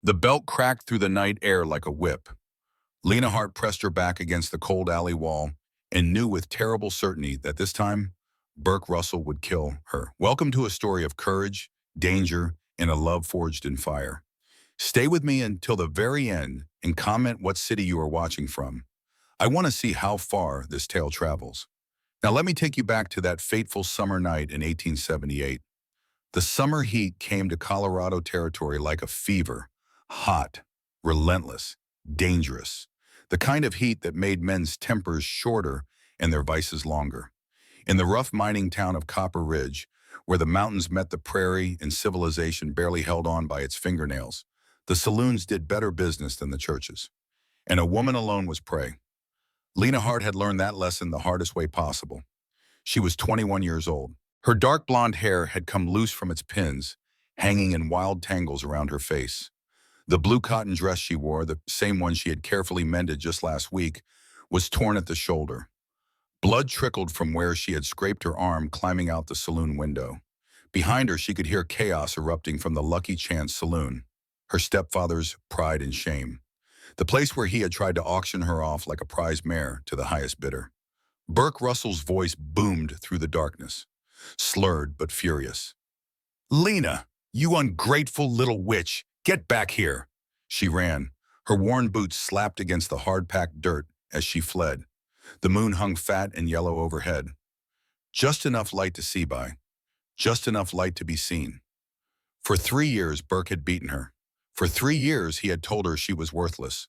The belt cracked through the night air like a whip. Lena Hart pressed her back against the cold alley wall and knew with terrible certainty that this time, Burke Russell would kill her. Welcome to a story of courage, danger, and a love forged in fire. Stay with me until the very end and comment what city you are watching from. I want to see how far this tale travels. Now let me take you back to that fateful summer night in 1878. The summer heat came to Colorado territory like a fever, hot, relentless, dangerous. The kind of heat that made men's tempers shorter and their vices longer. In the rough mining town of Copper Ridge, where the mountains met the prairie and civilization barely held on by its fingernails, the saloons did better business than the churches. And a woman alone was prey. Lena Hart had learned that lesson the hardest way possible. She was 21 years old. Her dark blonde hair had come loose from its pins, hanging in wild tangles around her face. The blue cotton dress she wore, the same one she had carefully mended just last week, was torn at the shoulder. Blood trickled from where she had scraped her arm climbing out the saloon window. Behind her, she could hear chaos erupting from the Lucky Chance saloon, her stepfather's pride and shame. The place where he had tried to auction her off like a prize mare to the highest bidder. Burke Russell's voice boomed through the darkness, slurred but furious. "Lena, you ungrateful little witch, get back here!" She ran. Her worn boots slapped against the hard-packed dirt as she fled. The moon hung fat and yellow overhead. Just enough light to see by. Just enough light to be seen. For 3 years, Burke had beaten her. For 3 years, he had told her she was worthless.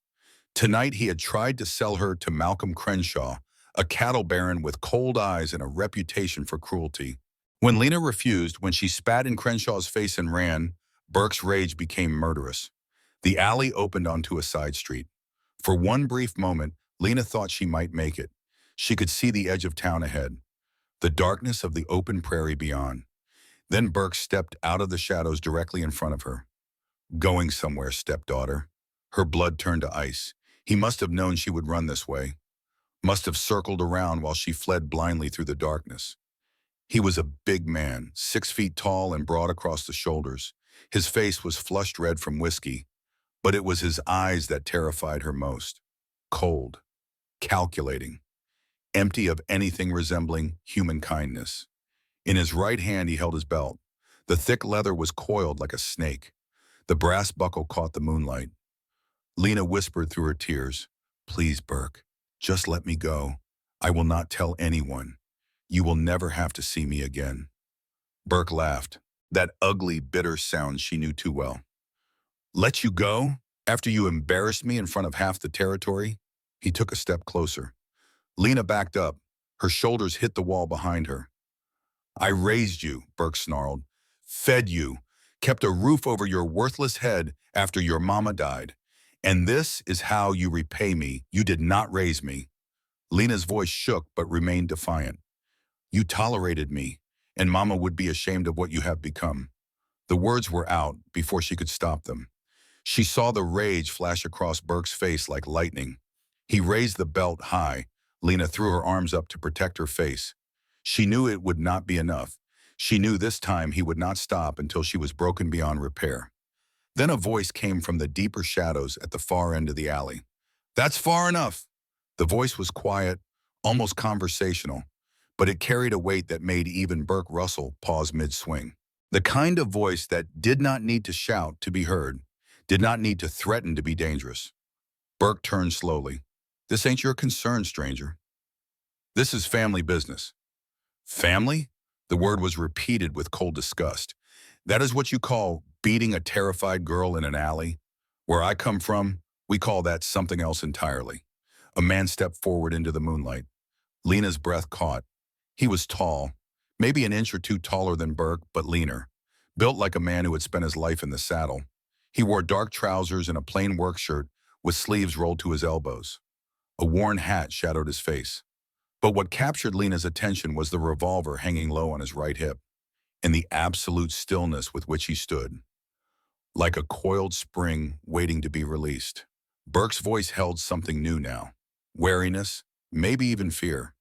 Tonight, he had tried to sell her to Malcolm Crenshaw, a cattle baron with cold eyes and a reputation for cruelty. When Lena refused, when she spat in Crenshaw's face and ran, Burke's rage became murderous. The alley opened onto a side street. For one brief moment, Lena thought she might make it. She could see the edge of town ahead, the darkness of the open prairie beyond. Then Burke stepped out of the shadows directly in front of her. "Going somewhere, stepdaughter." Her blood turned to ice. He must have known she would run this way. Must have circled around while she fled blindly through the darkness. He was a big man, 6 feet tall and broad across the shoulders. His face was flushed red from whiskey, but it was his eyes that terrified her most. Cold, calculating, empty of anything resembling human kindness. In his right hand he held his belt. The thick leather was coiled like a snake. The brass buckle caught the moonlight. Lena whispered through her tears, "Please, Burke, just let me go. I will not tell anyone. You will never have to see me again." Burke laughed, that ugly, bitter sound she knew too well. "Let you go? After you embarrassed me in front of half the territory?" He took a step closer. Lena backed up. Her shoulders hit the wall behind her. "I raised you," Burke snarled. "Fed you. Kept a roof over your worthless head after your mama died. And this is how you repay me. You did not raise me." Lena's voice shook but remained defiant. "You tolerated me, and Mama would be ashamed of what you have become." The words were out before she could stop them. She saw the rage flash across Burke's face like lightning. He raised the belt high. Lena threw her arms up to protect her face. She knew it would not be enough. She knew this time he would not stop until she was broken beyond repair. Then a voice came from the deeper shadows at the far end of the alley. "That's far enough." The voice was quiet, almost conversational, but it carried a weight that made even Burke Russell pause mid-swing. The kind of voice that did not need to shout to be heard, did not need to threaten to be dangerous. Burke turned slowly. "This ain't your concern, stranger. This is family business." "Family?" The word was repeated with cold disgust. "That is what you call beating a terrified girl in an alley? Where I come from, we call that something else entirely." A man stepped forward into the moonlight. Lena's breath caught. He was tall, maybe an inch or two taller than Burke, but leaner, built like a man who had spent his life in the saddle. He wore dark trousers and a plain work shirt with sleeves rolled to his elbows. A worn hat shadowed his face. But what captured Lena's attention was the revolver hanging low on his right hip, and the absolute stillness with which he stood, like a coiled spring waiting to be released. Burke's voice held something new now. Wariness, maybe even fear.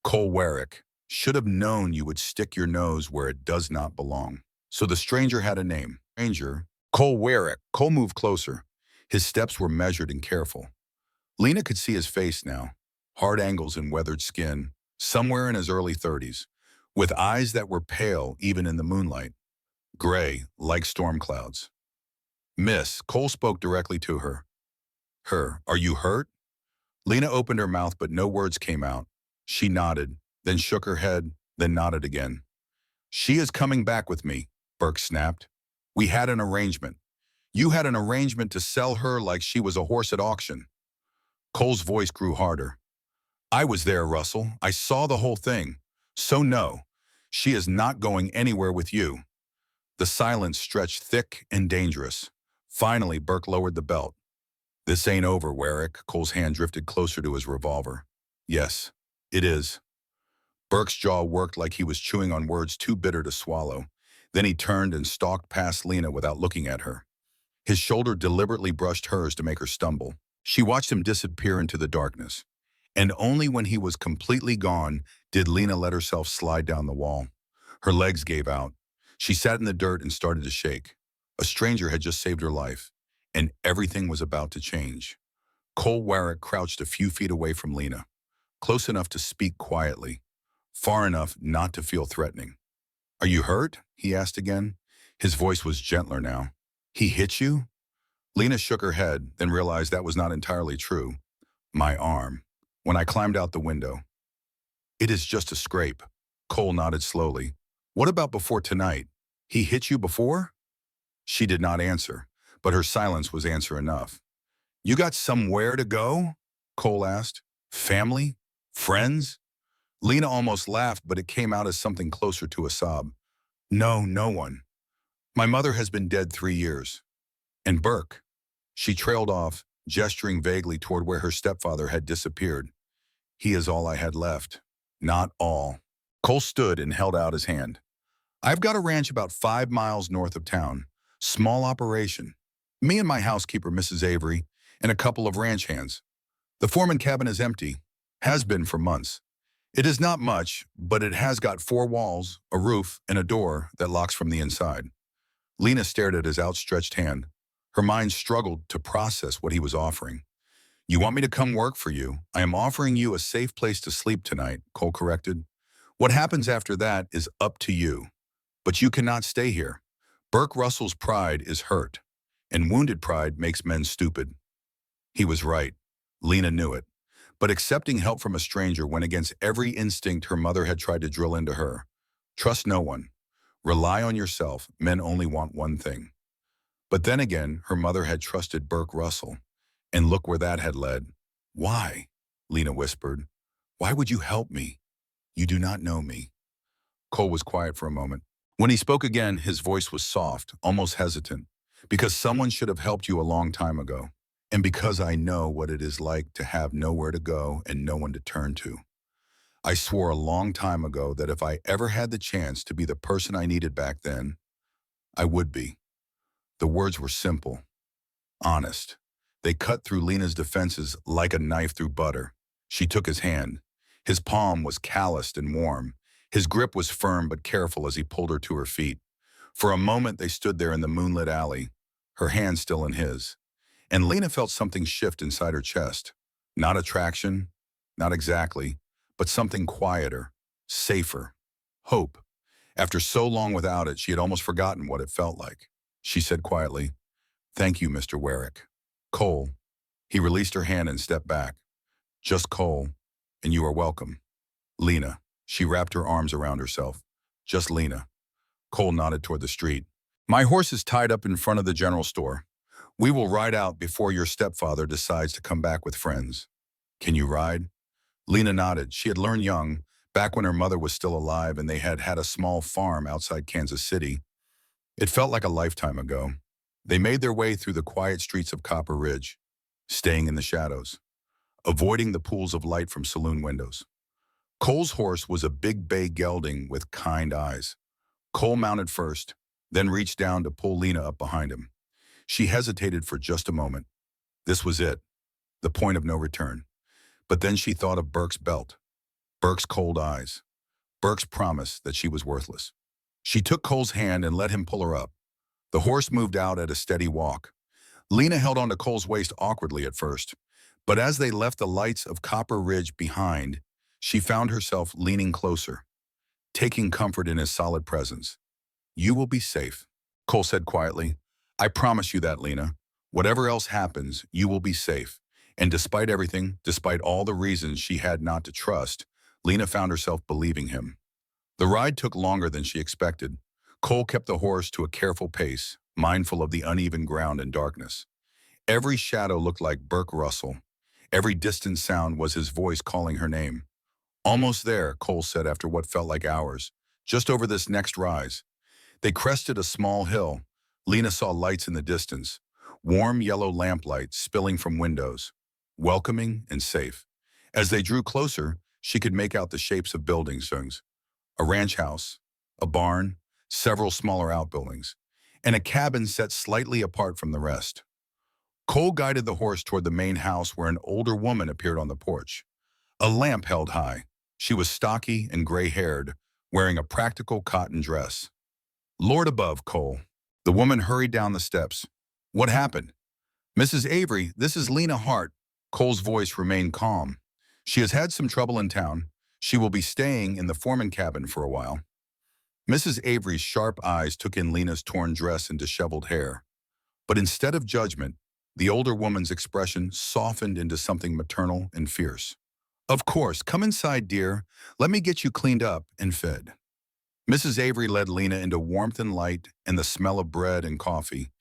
"Cole Warwick, should have known you would stick your nose where it does not belong." So the stranger had a name. Stranger, Cole Warwick. Cole moved closer. His steps were measured and careful. Lena could see his face now, hard angles and weathered skin, somewhere in his early 30s, with eyes that were pale even in the moonlight, gray like storm clouds. Miss, Cole spoke directly to her. Are you hurt? Lena opened her mouth, but no words came out. She nodded, then shook her head, then nodded again. She is coming back with me, Burke snapped. We had an arrangement. You had an arrangement to sell her like she was a horse at auction. Cole's voice grew harder. I was there, Russell. I saw the whole thing. So no, she is not going anywhere with you. The silence stretched thick and dangerous. Finally, Burke lowered the belt. This ain't over, Warwick. Cole's hand drifted closer to his revolver. Yes, it is. Burke's jaw worked like he was chewing on words too bitter to swallow. Then he turned and stalked past Lena without looking at her. His shoulder deliberately brushed hers to make her stumble. She watched him disappear into the darkness. And only when he was completely gone did Lena let herself slide down the wall. Her legs gave out. She sat in the dirt and started to shake. A stranger had just saved her life, and everything was about to change. Cole Warwick crouched a few feet away from Lena, close enough to speak quietly, far enough not to feel threatening. Are you hurt? He asked again. His voice was gentler now. He hit you? Lena shook her head, then realized that was not entirely true. My arm. When I climbed out the window. It is just a scrape. Cole nodded slowly. What about before tonight? He hit you before? She did not answer, but her silence was answer enough. You got somewhere to go? Cole asked. Family? Friends? Lena almost laughed, but it came out as something closer to a sob. No, no one. My mother has been dead 3 years. And Burke. She trailed off, gesturing vaguely toward where her stepfather had disappeared. He is all I had left. Not all. Cole stood and held out his hand. I've got a ranch about 5 miles north of town. Small operation. Me and my housekeeper, Mrs. Avery, and a couple of ranch hands. The foreman cabin is empty. Has been for months. It is not much, but it has got 4 walls, a roof, and a door that locks from the inside. Lena stared at his outstretched hand. Her mind struggled to process what he was offering. You want me to come work for you? I am offering you a safe place to sleep tonight, Cole corrected. What happens after that is up to you. But you cannot stay here. Burke Russell's pride is hurt, and wounded pride makes men stupid. He was right. Lena knew it. But accepting help from a stranger went against every instinct her mother had tried to drill into her. Trust no one. Rely on yourself. Men only want one thing. But then again, her mother had trusted Burke Russell. And look where that had led. Why? Lena whispered. Why would you help me? You do not know me. Cole was quiet for a moment. When he spoke again, his voice was soft, almost hesitant. Because someone should have helped you a long time ago. And because I know what it is like to have nowhere to go and no one to turn to. I swore a long time ago that if I ever had the chance to be the person I needed back then, I would be. The words were simple, honest. They cut through Lena's defenses like a knife through butter. She took his hand. His palm was calloused and warm. His grip was firm but careful as he pulled her to her feet. For a moment they stood there in the moonlit alley, her hand still in his. And Lena felt something shift inside her chest. Not attraction, not exactly, but something quieter, safer, hope. After so long without it, she had almost forgotten what it felt like. She said quietly, Thank you, Mr. Warwick. Cole. He released her hand and stepped back. Just Cole, and you are welcome. Lena. She wrapped her arms around herself. Just Lena. Cole nodded toward the street. My horse is tied up in front of the general store. We will ride out before your stepfather decides to come back with friends. Can you ride? Lena nodded. She had learned young, back when her mother was still alive and they had had a small farm outside Kansas City. It felt like a lifetime ago. They made their way through the quiet streets of Copper Ridge, staying in the shadows, avoiding the pools of light from saloon windows. Cole's horse was a big bay gelding with kind eyes. Cole mounted first, then reached down to pull Lena up behind him. She hesitated for just a moment. This was it, the point of no return. But then she thought of Burke's belt, Burke's cold eyes, Burke's promise that she was worthless. She took Cole's hand and let him pull her up. The horse moved out at a steady walk. Lena held onto Cole's waist awkwardly at first, but as they left the lights of Copper Ridge behind, she found herself leaning closer, taking comfort in his solid presence. "You will be safe," Cole said quietly. "I promise you that, Lena. Whatever else happens, you will be safe." And despite everything, despite all the reasons she had not to trust, Lena found herself believing him. The ride took longer than she expected. Cole kept the horse to a careful pace, mindful of the uneven ground and darkness. Every shadow looked like Burke Russell. Every distant sound was his voice calling her name. "Almost there," Cole said after what felt like hours. "Just over this next rise." They crested a small hill. Lena saw lights in the distance, warm yellow lamplight spilling from windows, welcoming and safe. As they drew closer, she could make out the shapes of buildings, a ranch house, a barn, several smaller outbuildings, and a cabin set slightly apart from the rest. Cole guided the horse toward the main house where an older woman appeared on the porch. A lamp held high. She was stocky and gray-haired, wearing a practical cotton dress. "Lord above, Cole." The woman hurried down the steps. "What happened?" "Mrs. Avery, this is Lena Hart." Cole's voice remained calm. "She has had some trouble in town. She will be staying in the foreman cabin for a while." Mrs. Avery's sharp eyes took in Lena's torn dress and disheveled hair. But instead of judgment, the older woman's expression softened into something maternal and fierce. "Of course, come inside, dear. Let me get you cleaned up and fed." Mrs. Avery led Lena into warmth and light and the smell of bread and coffee,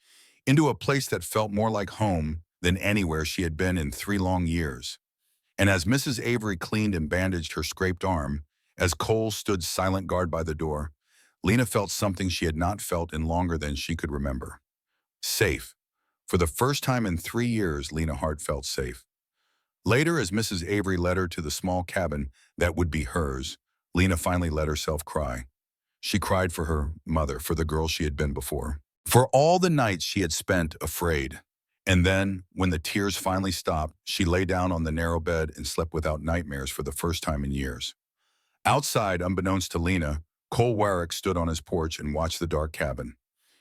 into a place that felt more like home than anywhere she had been in 3 long years. And as Mrs. Avery cleaned and bandaged her scraped arm, as Cole stood silent guard by the door, Lena felt something she had not felt in longer than she could remember. Safe. For the first time in 3 years, Lena Hart felt safe. Later, as Mrs. Avery led her to the small cabin that would be hers, Lena finally let herself cry. She cried for her mother, for the girl she had been before, for all the nights she had spent afraid. And then, when the tears finally stopped, she lay down on the narrow bed and slept without nightmares for the first time in years. Outside, unbeknownst to Lena, Cole Warwick stood on his porch and watched the dark cabin.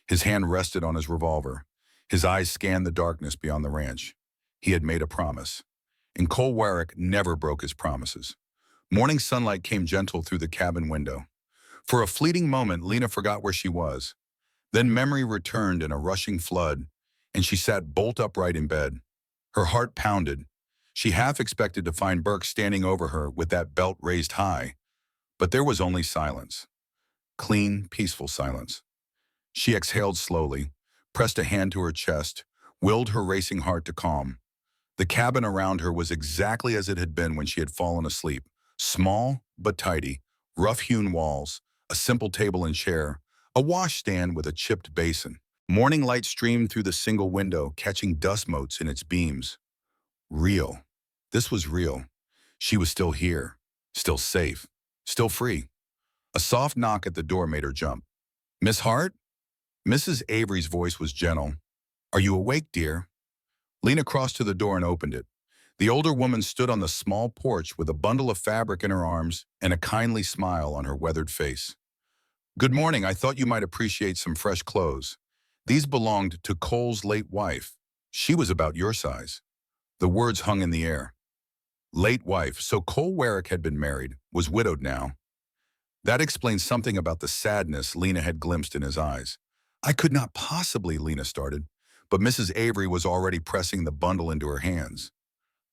His hand rested on his revolver. His eyes scanned the darkness beyond the ranch. He had made a promise. And Cole Warwick never broke his promises. Morning sunlight came gentle through the cabin window. For a fleeting moment, Lena forgot where she was. Then memory returned in a rushing flood, and she sat bolt upright in bed. Her heart pounded. She half expected to find Burke standing over her with that belt raised high, but there was only silence. Clean, peaceful silence. She exhaled slowly, pressed a hand to her chest, willed her racing heart to calm. The cabin around her was exactly as it had been when she had fallen asleep. Small but tidy, rough-hewn walls, a simple table and chair, a washstand with a chipped basin. Morning light streamed through the single window, catching dust motes in its beams. Real. This was real. She was still here, still safe, still free. A soft knock at the door made her jump. "Miss Hart?" Mrs. Avery's voice was gentle. "Are you awake, dear?" Lena crossed to the door and opened it. The older woman stood on the small porch with a bundle of fabric in her arms and a kindly smile on her weathered face. "Good morning. I thought you might appreciate some fresh clothes. These belonged to Cole's late wife. She was about your size." The words hung in the air. Late wife, so Cole Warwick had been married, was widowed now. That explained something about the sadness Lena had glimpsed in his eyes. "I could not possibly," Lena started, but Mrs. Avery was already pressing the bundle into her hands.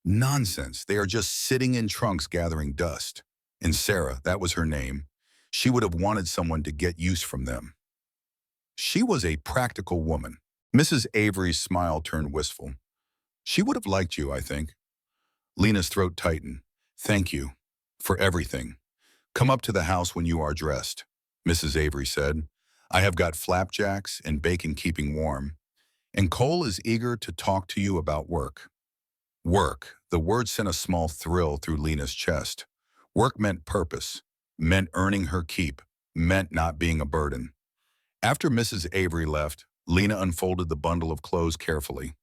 "Nonsense. They are just sitting in trunks gathering dust." And Sarah, that was her name, she would have wanted someone to get use from them. She was a practical woman. Mrs. Avery's smile turned wistful. "She would have liked you, I think." Lena's throat tightened. "Thank you. For everything. Come up to the house when you are dressed," Mrs. Avery said. "I have got flapjacks and bacon keeping warm. And Cole is eager to talk to you about work." Work. The word sent a small thrill through Lena's chest. Work meant purpose, meant earning her keep, meant not being a burden. After Mrs. Avery left, Lena unfolded the bundle of clothes carefully.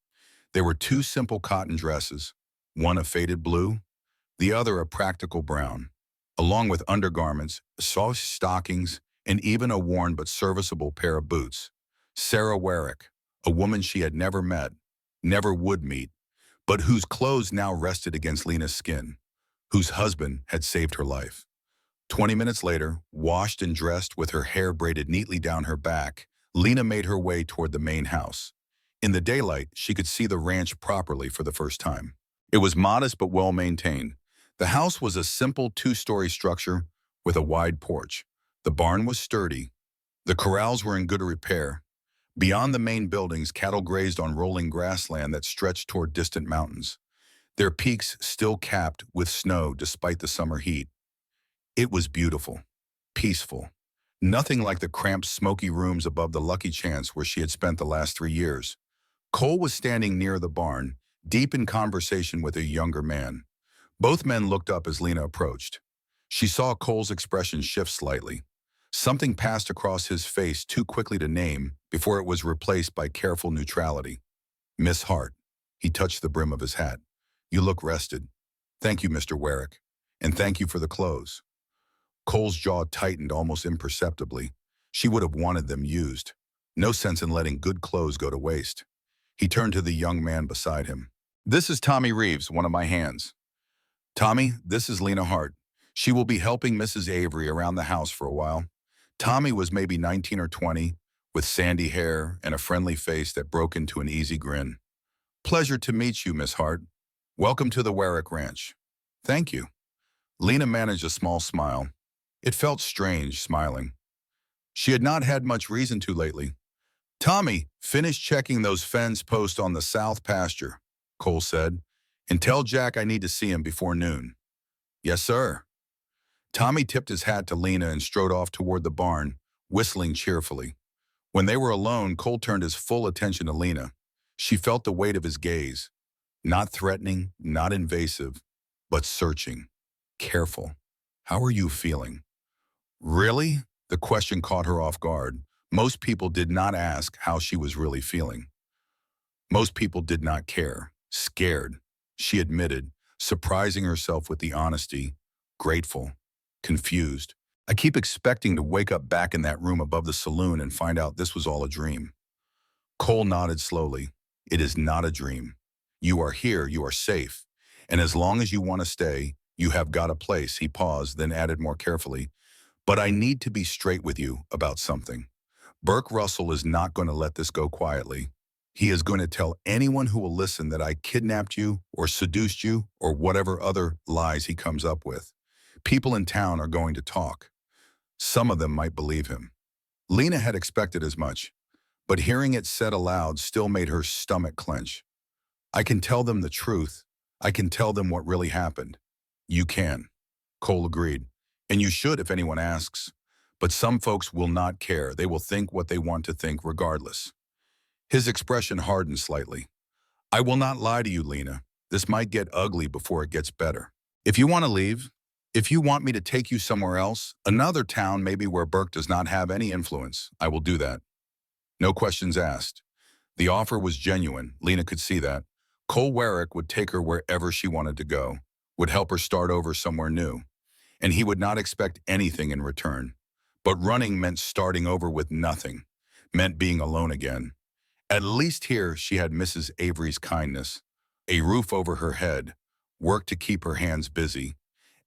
There were 2 simple cotton dresses, one a faded blue, the other a practical brown, along with undergarments, soft stockings, and even a worn but serviceable pair of boots. Sarah Warwick, a woman she had never met, never would meet, but whose clothes now rested against Lena's skin, whose husband had saved her life. 20 minutes later, washed and dressed with her hair braided neatly down her back, Lena made her way toward the main house. In the daylight, she could see the ranch properly for the first time. It was modest but well maintained. The house was a simple two-story structure with a wide porch. The barn was sturdy. The corrals were in good repair. Beyond the main buildings, cattle grazed on rolling grassland that stretched toward distant mountains, their peaks still capped with snow despite the summer heat. It was beautiful, peaceful. Nothing like the cramped, smoky rooms above the Lucky Chance where she had spent the last 3 years. Cole was standing near the barn, deep in conversation with a younger man. Both men looked up as Lena approached. She saw Cole's expression shift slightly. Something passed across his face too quickly to name before it was replaced by careful neutrality. "Miss Hart." He touched the brim of his hat. "You look rested." "Thank you, Mr. Warwick. And thank you for the clothes." Cole's jaw tightened almost imperceptibly. She would have wanted them used. No sense in letting good clothes go to waste. He turned to the young man beside him. "This is Tommy Reeves, one of my hands. Tommy, this is Lena Hart. She will be helping Mrs. Avery around the house for a while." Tommy was maybe 19 or 20, with sandy hair and a friendly face that broke into an easy grin. "Pleasure to meet you, Miss Hart. Welcome to the Warwick Ranch." "Thank you." Lena managed a small smile. It felt strange, smiling. She had not had much reason to lately. "Tommy, finish checking those fence posts on the south pasture," Cole said, "and tell Jack I need to see him before noon." "Yes, sir." Tommy tipped his hat to Lena and strode off toward the barn, whistling cheerfully. When they were alone, Cole turned his full attention to Lena. She felt the weight of his gaze. Not threatening, not invasive, but searching, careful. "How are you feeling?" "Really?" The question caught her off guard. Most people did not ask how she was really feeling. Most people did not care. Scared, she admitted, surprising herself with the honesty. Grateful. Confused. "I keep expecting to wake up back in that room above the saloon and find out this was all a dream." Cole nodded slowly. "It is not a dream. You are here, you are safe. And as long as you want to stay, you have got a place." He paused, then added more carefully, "But I need to be straight with you about something. Burke Russell is not going to let this go quietly. He is going to tell anyone who will listen that I kidnapped you or seduced you or whatever other lies he comes up with. People in town are going to talk. Some of them might believe him." Lena had expected as much, but hearing it said aloud still made her stomach clench. "I can tell them the truth. I can tell them what really happened." "You can," Cole agreed. "And you should if anyone asks. But some folks will not care. They will think what they want to think regardless." His expression hardened slightly. "I will not lie to you, Lena. This might get ugly before it gets better. If you want to leave, if you want me to take you somewhere else, another town maybe where Burke does not have any influence, I will do that. No questions asked." The offer was genuine. Lena could see that. Cole Warwick would take her wherever she wanted to go, would help her start over somewhere new, and he would not expect anything in return. But running meant starting over with nothing, meant being alone again. At least here she had Mrs. Avery's kindness, a roof over her head, work to keep her hands busy.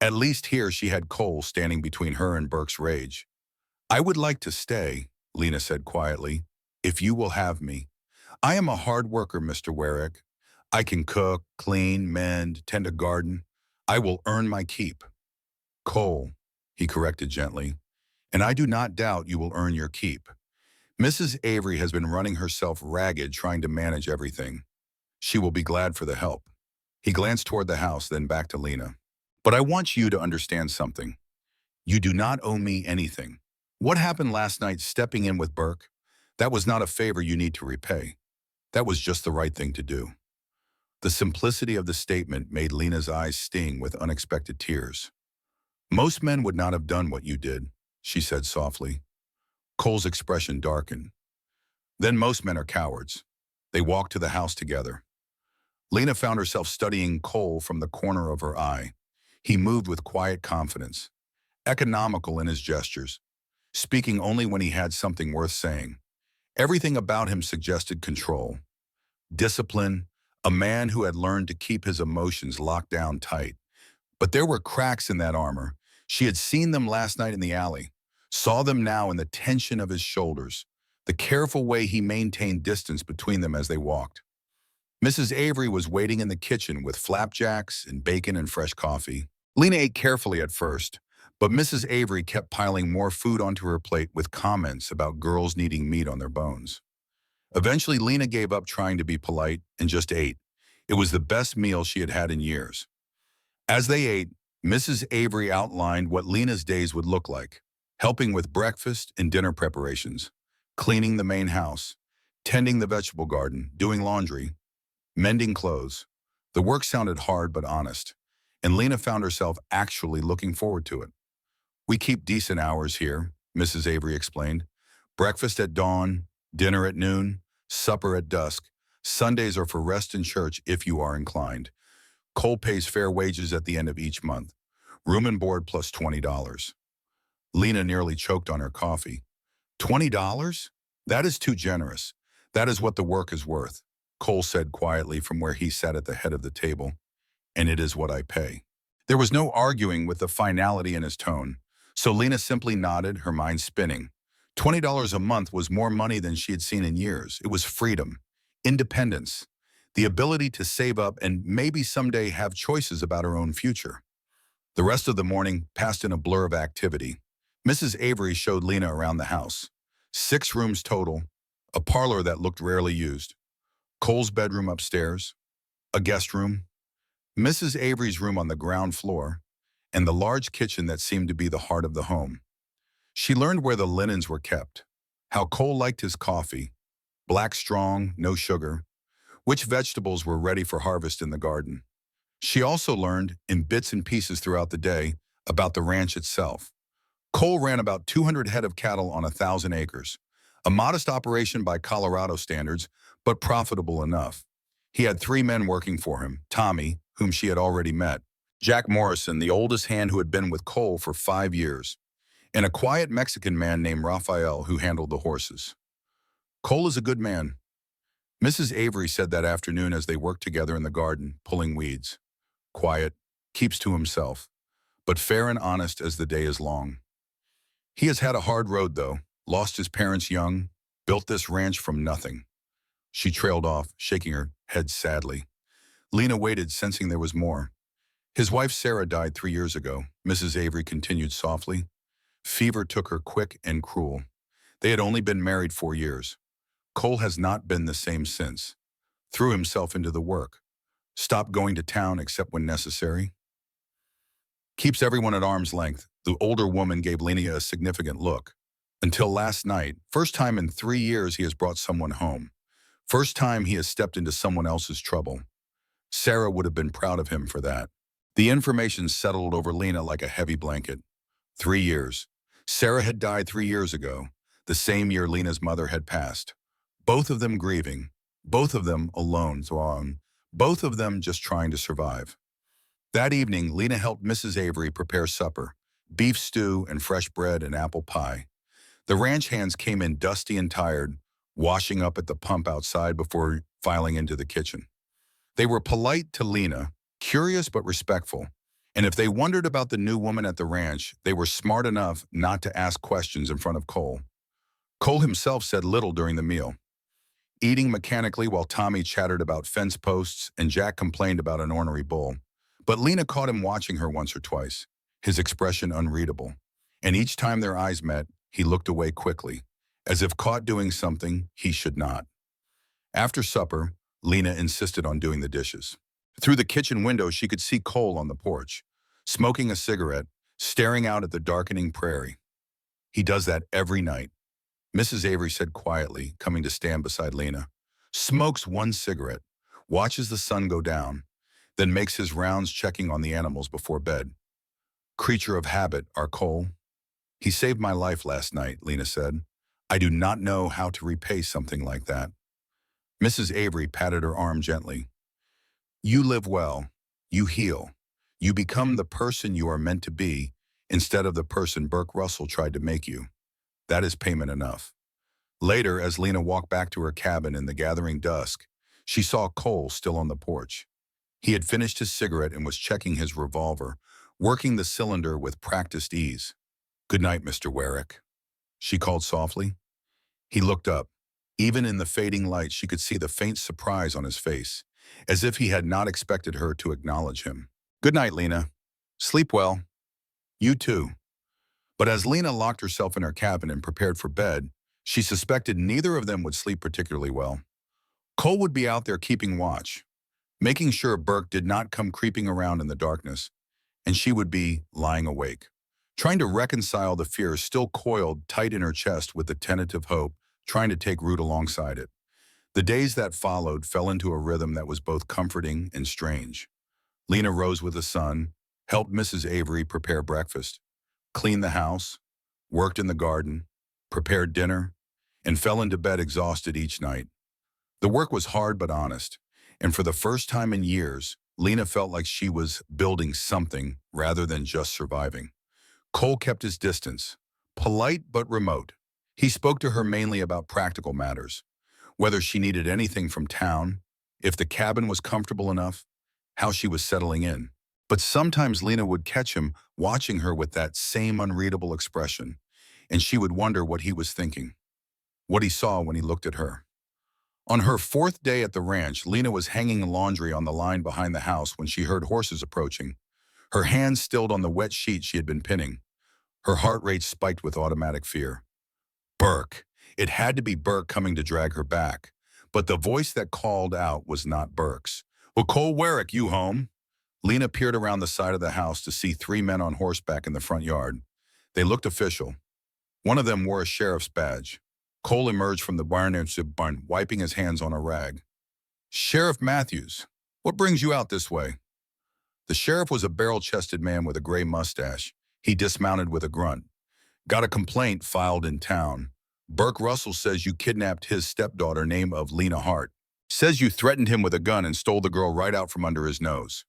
At least here she had Cole standing between her and Burke's rage. "I would like to stay," Lena said quietly, "if you will have me. I am a hard worker, Mr. Warwick. I can cook, clean, mend, tend a garden. I will earn my keep." "Cole," he corrected gently, "and I do not doubt you will earn your keep. Mrs. Avery has been running herself ragged trying to manage everything. She will be glad for the help." He glanced toward the house, then back to Lena. "But I want you to understand something. You do not owe me anything. What happened last night stepping in with Burke, that was not a favor you need to repay. That was just the right thing to do." The simplicity of the statement made Lena's eyes sting with unexpected tears. "Most men would not have done what you did," she said softly. Cole's expression darkened. "Then most men are cowards." They walked to the house together. Lena found herself studying Cole from the corner of her eye. He moved with quiet confidence, economical in his gestures, speaking only when he had something worth saying. Everything about him suggested control, discipline, a man who had learned to keep his emotions locked down tight. But there were cracks in that armor. She had seen them last night in the alley, saw them now in the tension of his shoulders, the careful way he maintained distance between them as they walked. Mrs. Avery was waiting in the kitchen with flapjacks and bacon and fresh coffee. Lena ate carefully at first, but Mrs. Avery kept piling more food onto her plate with comments about girls needing meat on their bones. Eventually, Lena gave up trying to be polite and just ate. It was the best meal she had had in years. As they ate, Mrs. Avery outlined what Lena's days would look like, helping with breakfast and dinner preparations, cleaning the main house, tending the vegetable garden, doing laundry, mending clothes. The work sounded hard but honest, and Lena found herself actually looking forward to it. "We keep decent hours here," Mrs. Avery explained. "Breakfast at dawn, dinner at noon, supper at dusk. Sundays are for rest in church if you are inclined. Cole pays fair wages at the end of each month. Room and board plus $20. Lena nearly choked on her coffee. $20? That is too generous. That is what the work is worth, Cole said quietly from where he sat at the head of the table. And it is what I pay. There was no arguing with the finality in his tone, so Lena simply nodded, her mind spinning. $20 a month was more money than she had seen in years. It was freedom, independence, the ability to save up and maybe someday have choices about her own future. The rest of the morning passed in a blur of activity. Mrs. Avery showed Lena around the house. 6 rooms total, a parlor that looked rarely used, Cole's bedroom upstairs, a guest room, Mrs. Avery's room on the ground floor, and the large kitchen that seemed to be the heart of the home. She learned where the linens were kept, how Cole liked his coffee, black strong, no sugar, which vegetables were ready for harvest in the garden. She also learned, in bits and pieces throughout the day, about the ranch itself. Cole ran about 200 head of cattle on 1,000 acres, a modest operation by Colorado standards, but profitable enough. He had 3 men working for him, Tommy, whom she had already met, Jack Morrison, the oldest hand who had been with Cole for 5 years, and a quiet Mexican man named Rafael who handled the horses. "Cole is a good man," Mrs. Avery said that afternoon as they worked together in the garden, pulling weeds. "Quiet, keeps to himself, but fair and honest as the day is long. He has had a hard road, though, lost his parents young, built this ranch from nothing." She trailed off, shaking her head sadly. Lena waited, sensing there was more. "His wife Sarah died 3 years ago," Mrs. Avery continued softly. "Fever took her quick and cruel. They had only been married 4 years. Cole has not been the same since. Threw himself into the work. Stopped going to town except when necessary. Keeps everyone at arm's length." The older woman gave Lena a significant look. "Until last night, first time in 3 years he has brought someone home. First time he has stepped into someone else's trouble. Sarah would have been proud of him for that." The information settled over Lena like a heavy blanket. 3 years. Sarah had died 3 years ago, the same year Lena's mother had passed. Both of them grieving, both of them alone, both of them just trying to survive. That evening, Lena helped Mrs. Avery prepare supper, beef stew and fresh bread and apple pie. The ranch hands came in dusty and tired, washing up at the pump outside before filing into the kitchen. They were polite to Lena, curious but respectful, and if they wondered about the new woman at the ranch, they were smart enough not to ask questions in front of Cole. Cole himself said little during the meal, eating mechanically while Tommy chattered about fence posts and Jack complained about an ornery bull. But Lena caught him watching her once or twice, his expression unreadable. And each time their eyes met, he looked away quickly, as if caught doing something he should not. After supper, Lena insisted on doing the dishes. Through the kitchen window, she could see Cole on the porch, smoking a cigarette, staring out at the darkening prairie. "He does that every night," Mrs. Avery said quietly, coming to stand beside Lena. "Smokes 1 cigarette, watches the sun go down, then makes his rounds checking on the animals before bed. Creature of habit, our Cole. He saved my life last night," Lena said. "I do not know how to repay something like that." Mrs. Avery patted her arm gently. "You live well. You heal. You become the person you are meant to be instead of the person Burke Russell tried to make you. That is payment enough." Later, as Lena walked back to her cabin in the gathering dusk, she saw Cole still on the porch. He had finished his cigarette and was checking his revolver, working the cylinder with practiced ease. "Good night, Mr. Warwick," she called softly. He looked up. Even in the fading light, she could see the faint surprise on his face, as if he had not expected her to acknowledge him. "Good night, Lena. Sleep well. You too." But as Lena locked herself in her cabin and prepared for bed, she suspected neither of them would sleep particularly well. Cole would be out there keeping watch, making sure Burke did not come creeping around in the darkness, and she would be lying awake, trying to reconcile the fear still coiled tight in her chest with the tentative hope trying to take root alongside it. The days that followed fell into a rhythm that was both comforting and strange. Lena rose with the sun, helped Mrs. Avery prepare breakfast, cleaned the house, worked in the garden, prepared dinner, and fell into bed exhausted each night. The work was hard but honest, and for the first time in years, Lena felt like she was building something rather than just surviving. Cole kept his distance, polite but remote. He spoke to her mainly about practical matters, whether she needed anything from town, if the cabin was comfortable enough, how she was settling in. But sometimes Lena would catch him watching her with that same unreadable expression, and she would wonder what he was thinking, what he saw when he looked at her. On her fourth day at the ranch, Lena was hanging laundry on the line behind the house when she heard horses approaching. Her hands stilled on the wet sheet she had been pinning. Her heart rate spiked with automatic fear. Burke. It had to be Burke coming to drag her back. But the voice that called out was not Burke's. "Well, Cole Warwick, you home?" Lena peered around the side of the house to see three men on horseback in the front yard. They looked official. One of them wore a sheriff's badge. Cole emerged from the barn, wiping his hands on a rag. "Sheriff Matthews, what brings you out this way?" The sheriff was a barrel-chested man with a gray mustache. He dismounted with a grunt. "Got a complaint filed in town. Burke Russell says you kidnapped his stepdaughter named of Lena Hart. Says you threatened him with a gun and stole the girl right out from under his nose."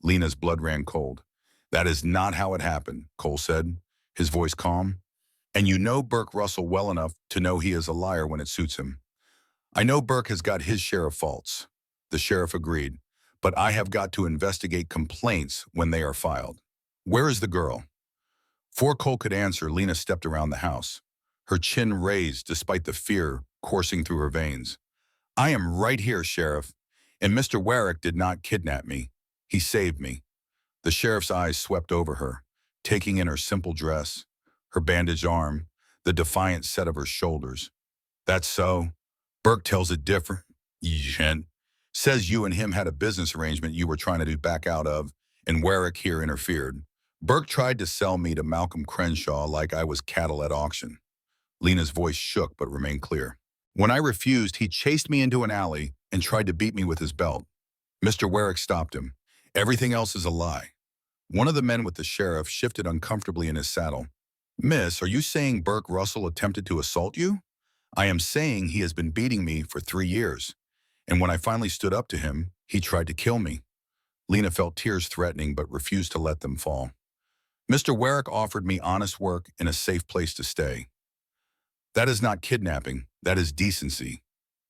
Lena's blood ran cold. "That is not how it happened," Cole said, his voice calm. "And you know Burke Russell well enough to know he is a liar when it suits him." "I know Burke has got his share of faults," the sheriff agreed, "but I have got to investigate complaints when they are filed. Where is the girl?" Before Cole could answer, Lena stepped around the house, her chin raised despite the fear coursing through her veins. "I am right here, Sheriff, and Mr. Warwick did not kidnap me. He saved me." The sheriff's eyes swept over her, taking in her simple dress, her bandaged arm, the defiant set of her shoulders. "That's so. Burke tells it different. Gent. Says you and him had a business arrangement you were trying to do back out of, and Warwick here interfered. Burke tried to sell me to Malcolm Crenshaw like I was cattle at auction." Lena's voice shook but remained clear. "When I refused, he chased me into an alley and tried to beat me with his belt. Mr. Warwick stopped him. Everything else is a lie." One of the men with the sheriff shifted uncomfortably in his saddle. "Miss, are you saying Burke Russell attempted to assault you?" "I am saying he has been beating me for 3 years. And when I finally stood up to him, he tried to kill me." Lena felt tears threatening but refused to let them fall. "Mr. Warwick offered me honest work and a safe place to stay." "That is not kidnapping. That is decency."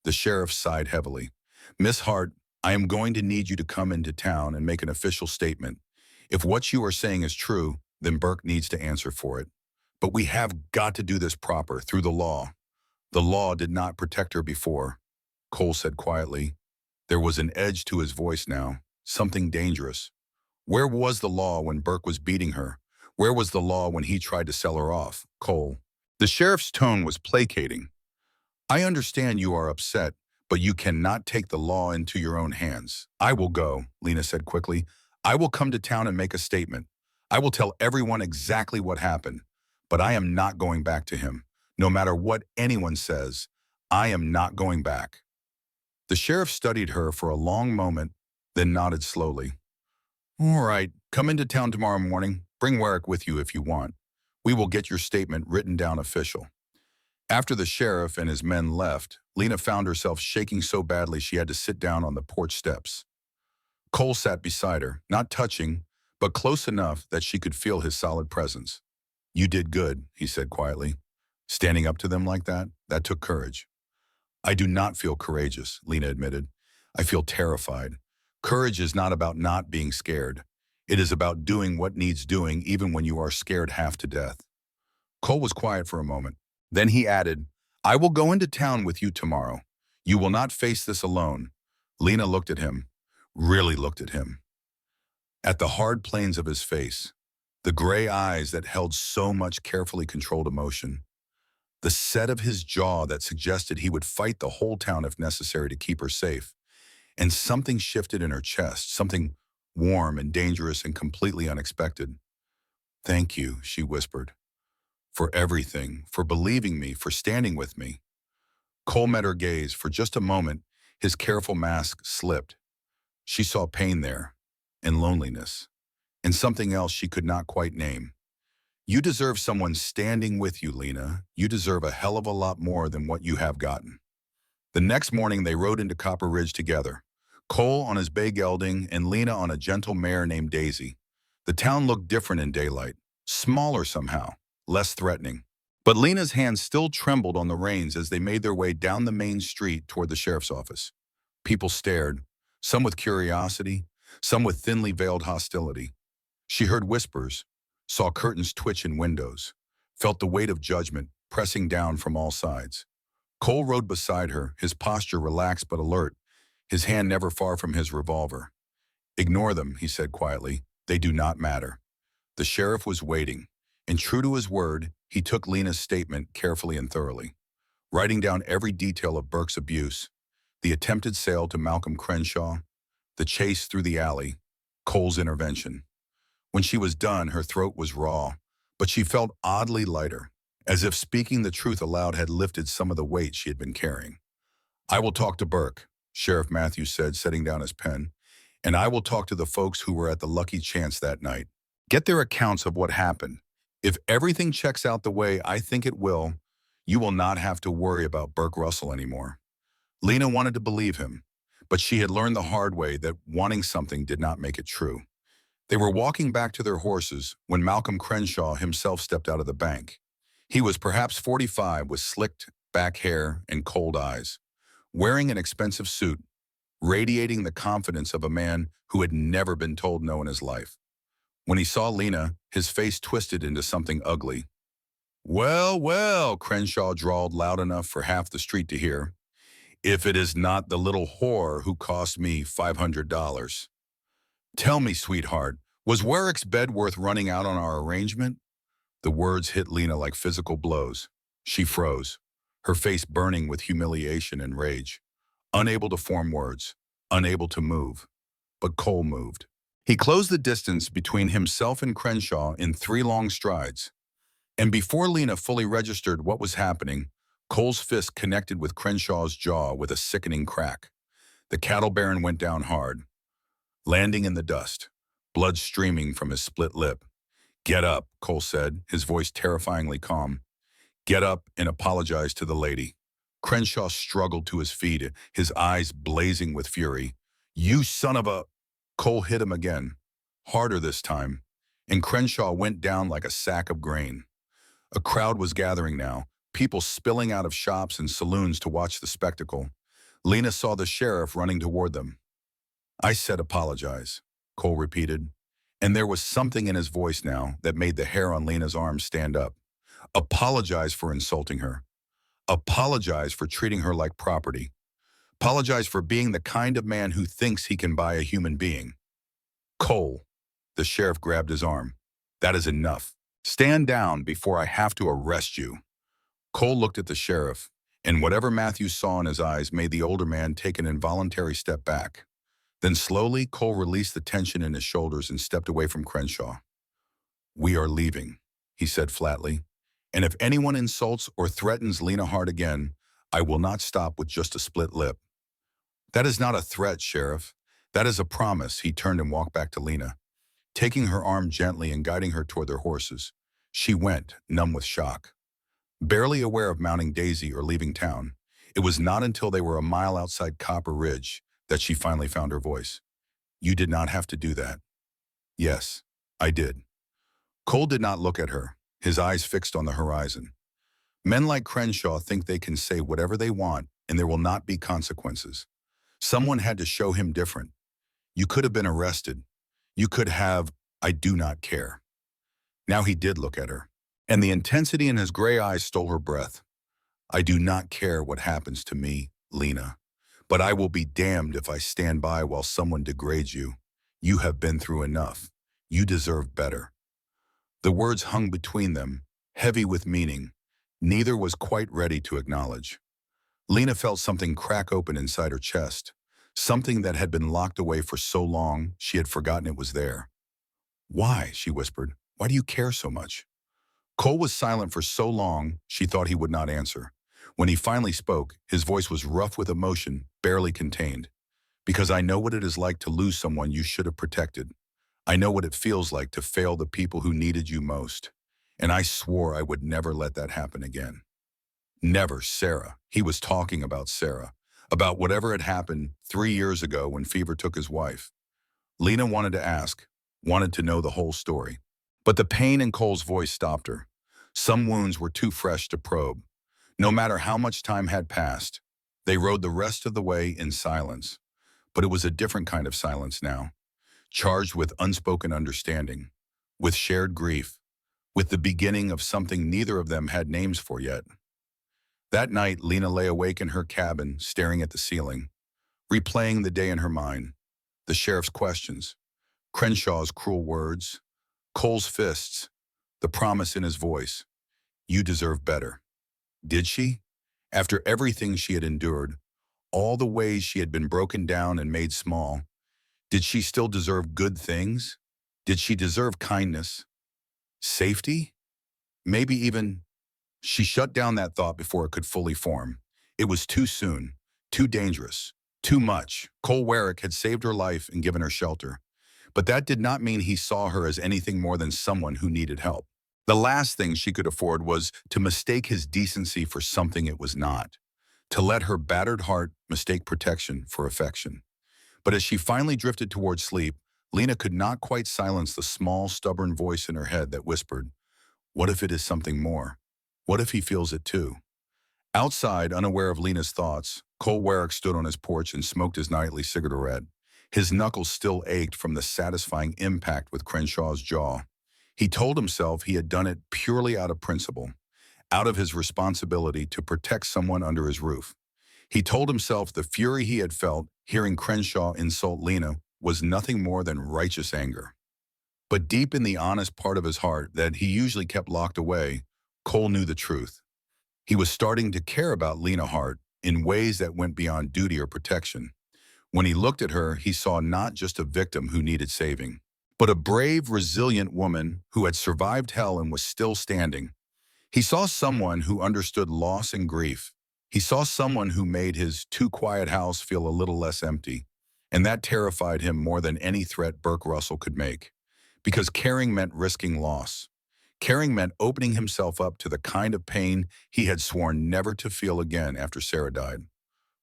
The sheriff sighed heavily. "Miss Hart, I am going to need you to come into town and make an official statement. If what you are saying is true, then Burke needs to answer for it. But we have got to do this proper, through the law." "The law did not protect her before," Cole said quietly. There was an edge to his voice now, something dangerous. "Where was the law when Burke was beating her? Where was the law when he tried to sell her off, Cole?" The sheriff's tone was placating. "I understand you are upset, but you cannot take the law into your own hands." "I will go," Lena said quickly. "I will come to town and make a statement. I will tell everyone exactly what happened. But I am not going back to him. No matter what anyone says, I am not going back." The sheriff studied her for a long moment, then nodded slowly. "All right, come into town tomorrow morning. Bring Warwick with you if you want. We will get your statement written down official." After the sheriff and his men left, Lena found herself shaking so badly she had to sit down on the porch steps. Cole sat beside her, not touching, but close enough that she could feel his solid presence. "You did good," he said quietly. Standing up to them like that took courage. I do not feel courageous, Lena admitted. I feel terrified. Courage is not about not being scared. It is about doing what needs doing even when you are scared half to death. Cole was quiet for a moment. Then he added, I will go into town with you tomorrow. You will not face this alone. Lena looked at him, really looked at him. At the hard planes of his face, the gray eyes that held so much carefully controlled emotion, the set of his jaw that suggested he would fight the whole town if necessary to keep her safe, and something shifted in her chest, something warm and dangerous and completely unexpected. Thank you, she whispered, for everything, for believing me, for standing with me. Cole met her gaze. For just a moment, his careful mask slipped. She saw pain there, and loneliness, and something else she could not quite name. You deserve someone standing with you, Lena. You deserve a hell of a lot more than what you have gotten. The next morning, they rode into Copper Ridge together. Cole on his bay gelding and Lena on a gentle mare named Daisy. The town looked different in daylight, smaller somehow, less threatening. But Lena's hands still trembled on the reins as they made their way down the main street toward the sheriff's office. People stared, some with curiosity, some with thinly veiled hostility. She heard whispers, saw curtains twitch in windows, felt the weight of judgment pressing down from all sides. Cole rode beside her, his posture relaxed but alert, his hand never far from his revolver. Ignore them, he said quietly. They do not matter. The sheriff was waiting, and true to his word, he took Lena's statement carefully and thoroughly, writing down every detail of Burke's abuse, the attempted sale to Malcolm Crenshaw, the chase through the alley, Cole's intervention. When she was done, her throat was raw, but she felt oddly lighter, as if speaking the truth aloud had lifted some of the weight she had been carrying. I will talk to Burke, Sheriff Matthews said, setting down his pen, and I will talk to the folks who were at the Lucky Chance that night. Get their accounts of what happened. If everything checks out the way I think it will, you will not have to worry about Burke Russell anymore. Lena wanted to believe him, but she had learned the hard way that wanting something did not make it true. They were walking back to their horses when Malcolm Crenshaw himself stepped out of the bank. He was perhaps 45 with slicked back hair and cold eyes, wearing an expensive suit, radiating the confidence of a man who had never been told no in his life. When he saw Lena, his face twisted into something ugly. Well, well, Crenshaw drawled loud enough for half the street to hear. If it is not the little whore who cost me $500. Tell me, sweetheart, was Warwick's bed worth running out on our arrangement? The words hit Lena like physical blows. She froze, her face burning with humiliation and rage, unable to form words, unable to move. But Cole moved. He closed the distance between himself and Crenshaw in 3 long strides. And before Lena fully registered what was happening, Cole's fist connected with Crenshaw's jaw with a sickening crack. The cattle baron went down hard, landing in the dust, blood streaming from his split lip. Get up, Cole said, his voice terrifyingly calm. Get up and apologize to the lady. Crenshaw struggled to his feet, his eyes blazing with fury. You son of a... Cole hit him again, harder this time, and Crenshaw went down like a sack of grain. A crowd was gathering now, people spilling out of shops and saloons to watch the spectacle. Lena saw the sheriff running toward them. I said apologize, Cole repeated, and there was something in his voice now that made the hair on Lena's arm stand up. Apologize for insulting her. Apologize for treating her like property. Apologize for being the kind of man who thinks he can buy a human being. Cole, the sheriff grabbed his arm. That is enough. Stand down before I have to arrest you. Cole looked at the sheriff, and whatever Matthews saw in his eyes made the older man take an involuntary step back. Then slowly, Cole released the tension in his shoulders and stepped away from Crenshaw. We are leaving, he said flatly, and if anyone insults or threatens Lena Hart again, I will not stop with just a split lip. That is not a threat, Sheriff. That is a promise. He turned and walked back to Lena, taking her arm gently and guiding her toward their horses. She went, numb with shock. Barely aware of mounting Daisy or leaving town, it was not until they were a mile outside Copper Ridge that she finally found her voice. You did not have to do that. Yes, I did. Cole did not look at her, his eyes fixed on the horizon. Men like Crenshaw think they can say whatever they want and there will not be consequences. Someone had to show him different. You could have been arrested. You could have, I do not care. Now he did look at her, and the intensity in his gray eyes stole her breath. I do not care what happens to me, Lena, but I will be damned if I stand by while someone degrades you. You have been through enough. You deserve better. The words hung between them, heavy with meaning. Neither was quite ready to acknowledge. Lena felt something crack open inside her chest, something that had been locked away for so long she had forgotten it was there. Why, she whispered, why do you care so much? Cole was silent for so long she thought he would not answer. When he finally spoke, his voice was rough with emotion, barely contained. Because I know what it is like to lose someone you should have protected. I know what it feels like to fail the people who needed you most. And I swore I would never let that happen again. Never, Sarah. He was talking about Sarah, about whatever had happened 3 years ago when Fever took his wife. Lena wanted to ask, wanted to know the whole story. But the pain in Cole's voice stopped her. Some wounds were too fresh to probe. No matter how much time had passed, they rode the rest of the way in silence. But it was a different kind of silence now, charged with unspoken understanding, with shared grief, with the beginning of something neither of them had names for yet. That night, Lena lay awake in her cabin, staring at the ceiling, replaying the day in her mind, the sheriff's questions, Crenshaw's cruel words, Cole's fists, the promise in his voice. You deserve better. Did she? After everything she had endured, all the ways she had been broken down and made small, did she still deserve good things? Did she deserve kindness? Safety? Maybe even... She shut down that thought before it could fully form. It was too soon, too dangerous, too much. Cole Warwick had saved her life and given her shelter. But that did not mean he saw her as anything more than someone who needed help. The last thing she could afford was to mistake his decency for something it was not, to let her battered heart mistake protection for affection. But as she finally drifted toward sleep, Lena could not quite silence the small, stubborn voice in her head that whispered, what if it is something more? What if he feels it too? Outside, unaware of Lena's thoughts, Cole Warwick stood on his porch and smoked his nightly cigarette. His knuckles still ached from the satisfying impact with Crenshaw's jaw. He told himself he had done it purely out of principle, out of his responsibility to protect someone under his roof. He told himself the fury he had felt hearing Crenshaw insult Lena was nothing more than righteous anger. But deep in the honest part of his heart that he usually kept locked away, Cole knew the truth. He was starting to care about Lena Hart in ways that went beyond duty or protection. When he looked at her, he saw not just a victim who needed saving, but a brave, resilient woman who had survived hell and was still standing. He saw someone who understood loss and grief. He saw someone who made his too-quiet house feel a little less empty, and that terrified him more than any threat Burke Russell could make. Because caring meant risking loss. Caring meant opening himself up to the kind of pain he had sworn never to feel again after Sarah died.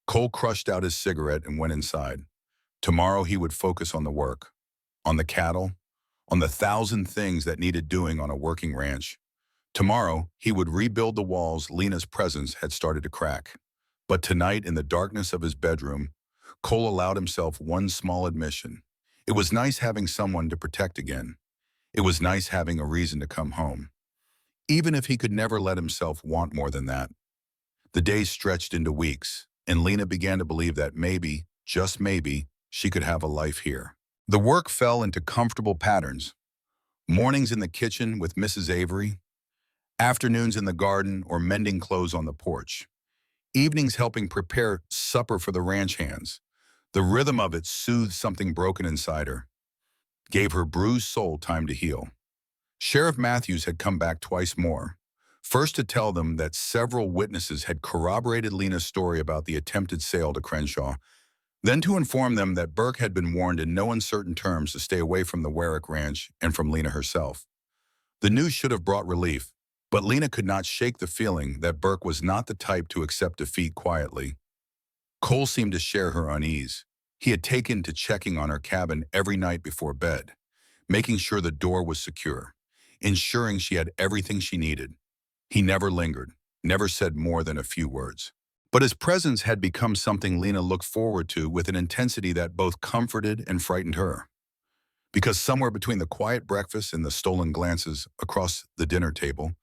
Cole crushed out his cigarette and went inside. Tomorrow he would focus on the work, on the cattle, on the 1,000 things that needed doing on a working ranch. Tomorrow he would rebuild the walls Lena's presence had started to crack. But tonight, in the darkness of his bedroom, Cole allowed himself one small admission. It was nice having someone to protect again. It was nice having a reason to come home. Even if he could never let himself want more than that. The days stretched into weeks, and Lena began to believe that maybe, just maybe, she could have a life here. The work fell into comfortable patterns. Mornings in the kitchen with Mrs. Avery, afternoons in the garden or mending clothes on the porch, evenings helping prepare supper for the ranch hands. The rhythm of it soothed something broken inside her, gave her bruised soul time to heal. Sheriff Matthews had come back twice more. First to tell them that several witnesses had corroborated Lena's story about the attempted sale to Crenshaw, then to inform them that Burke had been warned in no uncertain terms to stay away from the Warwick Ranch and from Lena herself. The news should have brought relief, but Lena could not shake the feeling that Burke was not the type to accept defeat quietly. Cole seemed to share her unease. He had taken to checking on her cabin every night before bed, making sure the door was secure, ensuring she had everything she needed. He never lingered, never said more than a few words. But his presence had become something Lena looked forward to with an intensity that both comforted and frightened her. Because somewhere between the quiet breakfast and the stolen glances across the dinner table,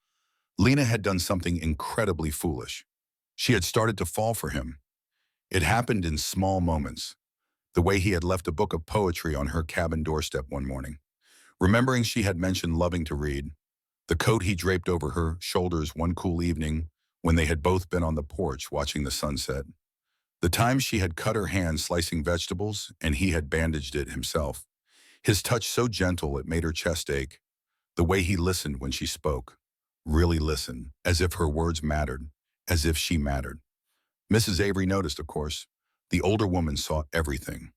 Lena had done something incredibly foolish. She had started to fall for him. It happened in small moments, the way he had left a book of poetry on her cabin doorstep one morning, remembering she had mentioned loving to read, the coat he draped over her shoulders one cool evening when they had both been on the porch watching the sunset, the time she had cut her hand slicing vegetables and he had bandaged it himself, his touch so gentle it made her chest ache, the way he listened when she spoke, really listened, as if her words mattered, as if she mattered. Mrs. Avery noticed, of course. The older woman saw everything.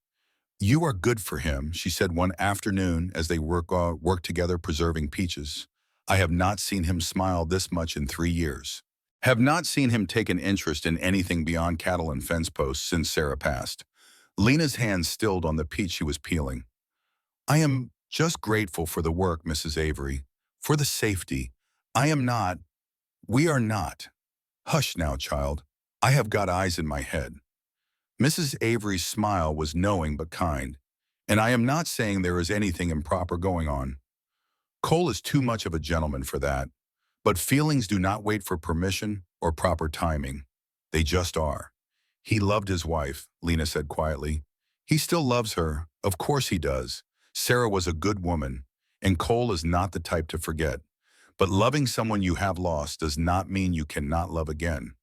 "You are good for him," she said one afternoon as they worked together preserving peaches. "I have not seen him smile this much in 3 years. Have not seen him take an interest in anything beyond cattle and fence posts since Sarah passed." Lena's hand stilled on the peach she was peeling. "I am just grateful for the work, Mrs. Avery, for the safety. I am not, we are not." "Hush now, child. I have got eyes in my head." Mrs. Avery's smile was knowing but kind. "And I am not saying there is anything improper going on. Cole is too much of a gentleman for that. But feelings do not wait for permission or proper timing. They just are." "He loved his wife," Lena said quietly. "He still loves her. Of course he does. Sarah was a good woman, and Cole is not the type to forget. But loving someone you have lost does not mean you cannot love again."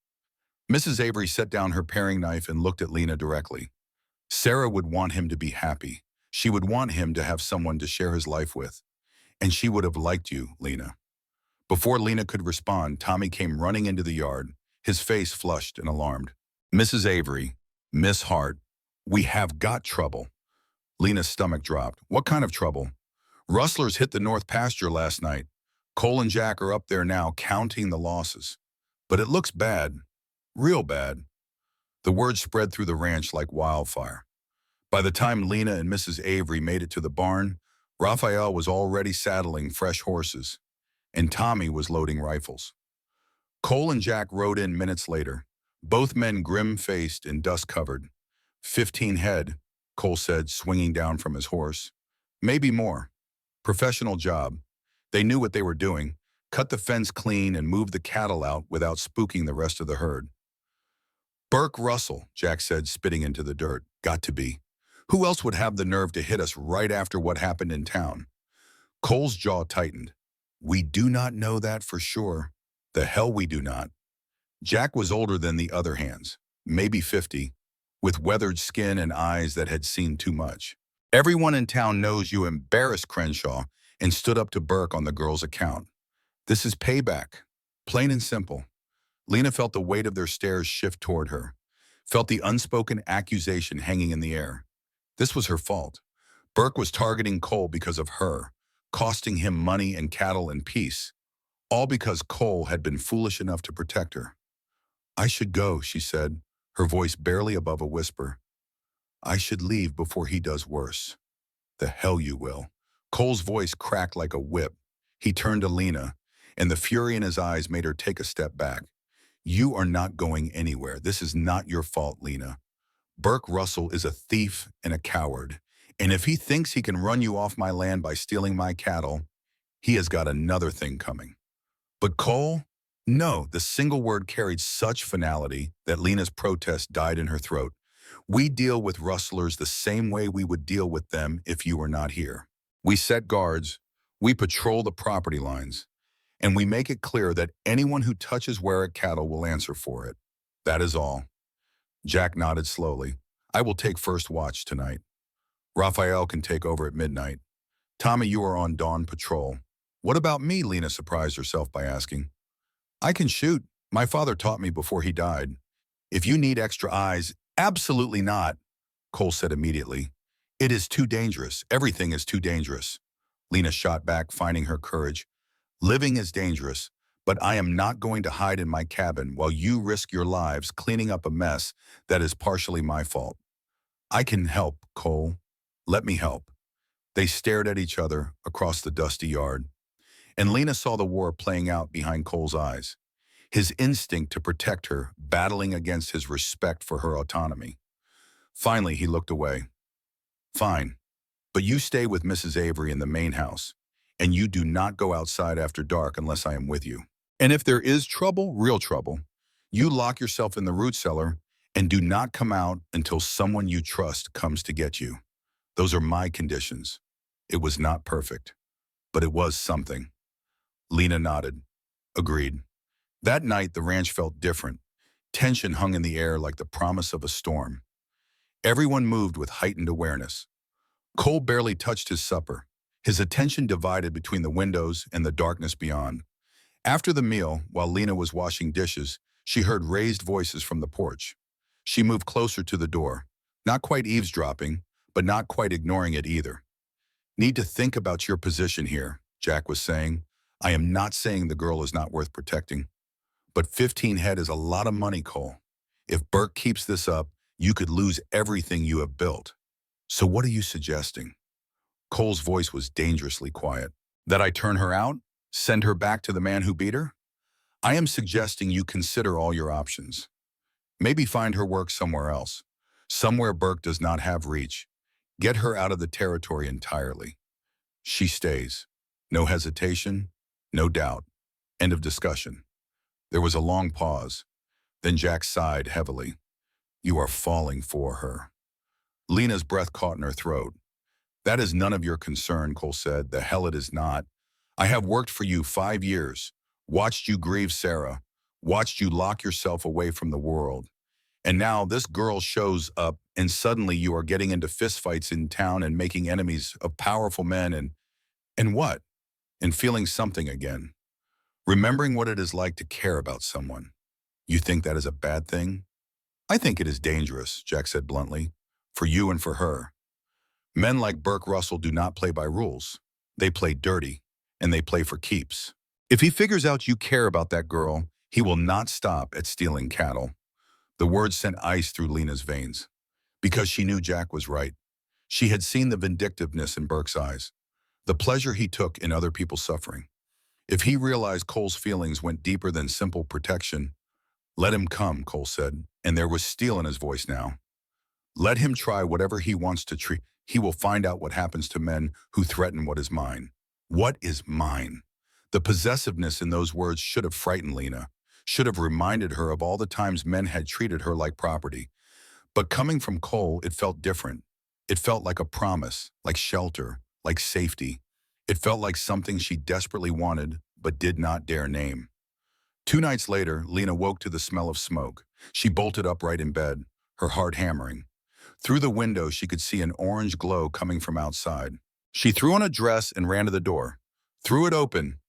Mrs. Avery set down her paring knife and looked at Lena directly. "Sarah would want him to be happy. She would want him to have someone to share his life with. And she would have liked you, Lena." Before Lena could respond, Tommy came running into the yard, his face flushed and alarmed. "Mrs. Avery, Miss Hart, we have got trouble." Lena's stomach dropped. "What kind of trouble?" "Rustlers hit the north pasture last night. Cole and Jack are up there now counting the losses. But it looks bad. Real bad." The word spread through the ranch like wildfire. By the time Lena and Mrs. Avery made it to the barn, Raphael was already saddling fresh horses, and Tommy was loading rifles. Cole and Jack rode in minutes later, both men grim-faced and dust-covered. 15 head, Cole said, swinging down from his horse. "Maybe more. Professional job. They knew what they were doing, cut the fence clean and moved the cattle out without spooking the rest of the herd." "Burke Russell," Jack said, spitting into the dirt. "Got to be. Who else would have the nerve to hit us right after what happened in town?" Cole's jaw tightened. "We do not know that for sure. The hell we do not." Jack was older than the other hands, maybe 50, with weathered skin and eyes that had seen too much. "Everyone in town knows you embarrassed Crenshaw and stood up to Burke on the girl's account. This is payback. Plain and simple." Lena felt the weight of their stares shift toward her, felt the unspoken accusation hanging in the air. This was her fault. Burke was targeting Cole because of her, costing him money and cattle and peace, all because Cole had been foolish enough to protect her. "I should go," she said, her voice barely above a whisper. "I should leave before he does worse." "The hell you will." Cole's voice cracked like a whip. He turned to Lena, and the fury in his eyes made her take a step back. "You are not going anywhere. This is not your fault, Lena. Burke Russell is a thief and a coward, and if he thinks he can run you off my land by stealing my cattle, he has got another thing coming. But Cole?" No, the single word carried such finality that Lena's protest died in her throat. "We deal with rustlers the same way we would deal with them if you were not here. We set guards, we patrol the property lines, and we make it clear that anyone who touches Warwick cattle will answer for it. That is all." Jack nodded slowly. "I will take first watch tonight. Raphael can take over at midnight. Tommy, you are on dawn patrol." "What about me?" Lena surprised herself by asking. "I can shoot. My father taught me before he died. If you need extra eyes—" "Absolutely not," Cole said immediately. "It is too dangerous. Everything is too dangerous." Lena shot back, finding her courage. "Living is dangerous, but I am not going to hide in my cabin while you risk your lives cleaning up a mess that is partially my fault. I can help, Cole. Let me help." They stared at each other across the dusty yard, and Lena saw the war playing out behind Cole's eyes. his instinct to protect her battling against his respect for her autonomy. Finally, he looked away. Fine, but you stay with Mrs. Avery in the main house, and you do not go outside after dark unless I am with you. And if there is trouble, real trouble, you lock yourself in the root cellar and do not come out until someone you trust comes to get you. Those are my conditions. It was not perfect, but it was something. Lena nodded. Agreed. That night, the ranch felt different. Tension hung in the air like the promise of a storm. Everyone moved with heightened awareness. Cole barely touched his supper, his attention divided between the windows and the darkness beyond. After the meal, while Lena was washing dishes, she heard raised voices from the porch. She moved closer to the door, not quite eavesdropping, but not quite ignoring it either. Need to think about your position here, Jack was saying. I am not saying the girl is not worth protecting. But 15 head is a lot of money, Cole. If Burke keeps this up, you could lose everything you have built. So what are you suggesting? Cole's voice was dangerously quiet. That I turn her out? Send her back to the man who beat her? I am suggesting you consider all your options. Maybe find her work somewhere else. Somewhere Burke does not have reach. Get her out of the territory entirely. She stays. No hesitation, no doubt. End of discussion. There was a long pause. Then Jack sighed heavily. You are falling for her. Lena's breath caught in her throat. That is none of your concern, Cole said. The hell it is not. I have worked for you 5 years, watched you grieve Sarah, watched you lock yourself away from the world. And now this girl shows up and suddenly you are getting into fistfights in town and making enemies of powerful men and what? And feeling something again. Remembering what it is like to care about someone. You think that is a bad thing? I think it is dangerous, Jack said bluntly, for you and for her. Men like Burke Russell do not play by rules. They play dirty, and they play for keeps. If he figures out you care about that girl, he will not stop at stealing cattle. The words sent ice through Lena's veins, because she knew Jack was right. She had seen the vindictiveness in Burke's eyes, the pleasure he took in other people's suffering. If he realized Cole's feelings went deeper than simple protection, let him come, Cole said, and there was steel in his voice now. Let him try whatever he wants to treat. He will find out what happens to men who threaten what is mine. What is mine? The possessiveness in those words should have frightened Lena, should have reminded her of all the times men had treated her like property. But coming from Cole, it felt different. It felt like a promise, like shelter, like safety. It felt like something she desperately wanted, but did not dare name. 2 nights later, Lena woke to the smell of smoke. She bolted upright in bed, her heart hammering. Through the window, she could see an orange glow coming from outside. She threw on a dress and ran to the door, threw it open,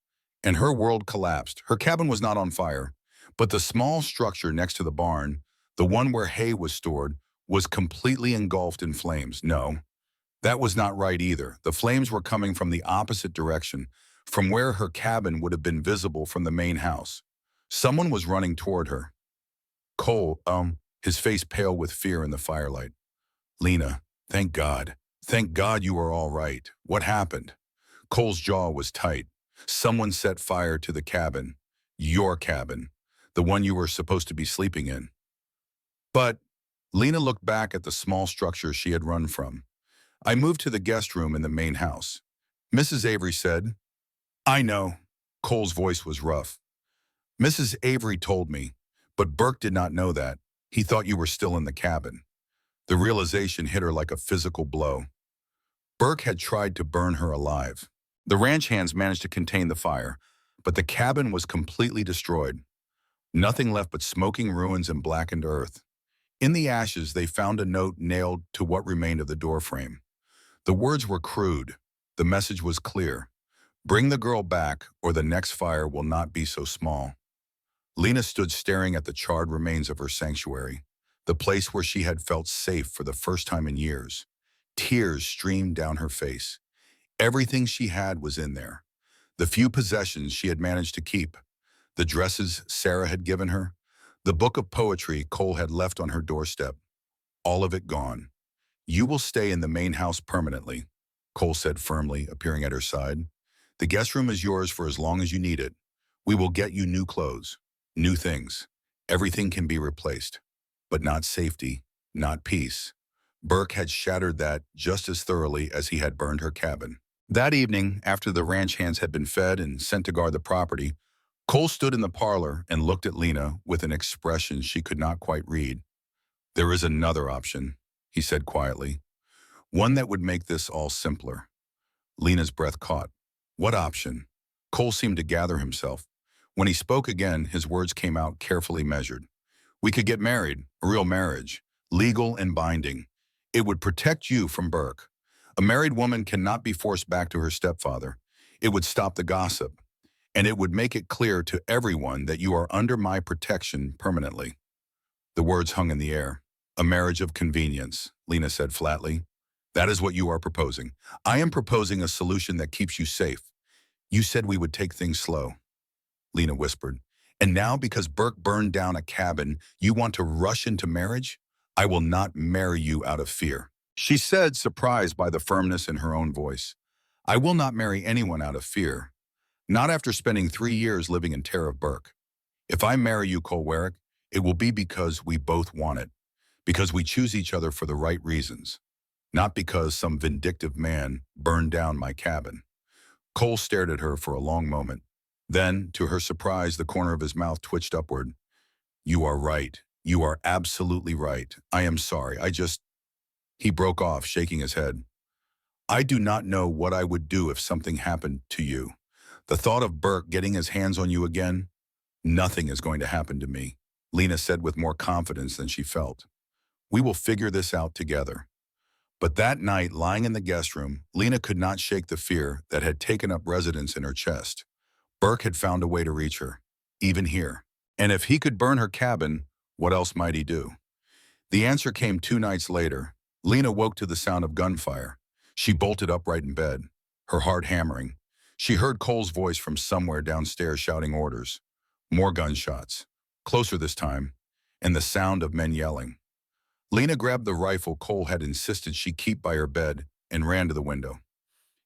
and her world collapsed. Her cabin was not on fire, but the small structure next to the barn, the one where hay was stored, was completely engulfed in flames. No, that was not right either. The flames were coming from the opposite direction, from where her cabin would have been visible from the main house. Someone was running toward her. Cole, his face pale with fear in the firelight. Lena, thank God. Thank God you are all right. What happened? Cole's jaw was tight. Someone set fire to the cabin. Your cabin. The one you were supposed to be sleeping in. But Lena looked back at the small structure she had run from. I moved to the guest room in the main house. Mrs. Avery said, I know. Cole's voice was rough. Mrs. Avery told me, but Burke did not know that. He thought you were still in the cabin. The realization hit her like a physical blow. Burke had tried to burn her alive. The ranch hands managed to contain the fire, but the cabin was completely destroyed. Nothing left but smoking ruins and blackened earth. In the ashes, they found a note nailed to what remained of the doorframe. The words were crude. The message was clear. Bring the girl back, or the next fire will not be so small. Lena stood staring at the charred remains of her sanctuary, the place where she had felt safe for the first time in years. Tears streamed down her face. Everything she had was in there. The few possessions she had managed to keep, the dresses Sarah had given her, the book of poetry Cole had left on her doorstep, all of it gone. You will stay in the main house permanently, Cole said firmly, appearing at her side. The guest room is yours for as long as you need it. We will get you new clothes. New things. Everything can be replaced, but not safety, not peace. Burke had shattered that just as thoroughly as he had burned her cabin. That evening, after the ranch hands had been fed and sent to guard the property, Cole stood in the parlor and looked at Lena with an expression she could not quite read. "There is another option," he said quietly. "One that would make this all simpler." Lena's breath caught. "What option?" Cole seemed to gather himself. When he spoke again, his words came out carefully measured. "We could get married, a real marriage, legal and binding. It would protect you from Burke. A married woman cannot be forced back to her stepfather. It would stop the gossip, and it would make it clear to everyone that you are under my protection permanently." The words hung in the air. "A marriage of convenience," Lena said flatly. "That is what you are proposing. I am proposing a solution that keeps you safe. You said we would take things slow," Lena whispered. "And now, because Burke burned down a cabin, you want to rush into marriage? I will not marry you out of fear," she said, surprised by the firmness in her own voice. "I will not marry anyone out of fear. Not after spending 3 years living in terror of Burke. If I marry you, Cole Warwick, it will be because we both want it, because we choose each other for the right reasons, not because some vindictive man burned down my cabin." Cole stared at her for a long moment. Then, to her surprise, the corner of his mouth twitched upward. "You are right. You are absolutely right. I am sorry. He broke off, shaking his head. "I do not know what I would do if something happened to you. The thought of Burke getting his hands on you again? Nothing is going to happen to me," Lena said with more confidence than she felt. "We will figure this out together." But that night, lying in the guest room, Lena could not shake the fear that had taken up residence in her chest. Burke had found a way to reach her, even here. And if he could burn her cabin, what else might he do? The answer came 2 nights later. Lena woke to the sound of gunfire. She bolted upright in bed, her heart hammering. She heard Cole's voice from somewhere downstairs shouting orders. More gunshots, closer this time, and the sound of men yelling. Lena grabbed the rifle Cole had insisted she keep by her bed and ran to the window.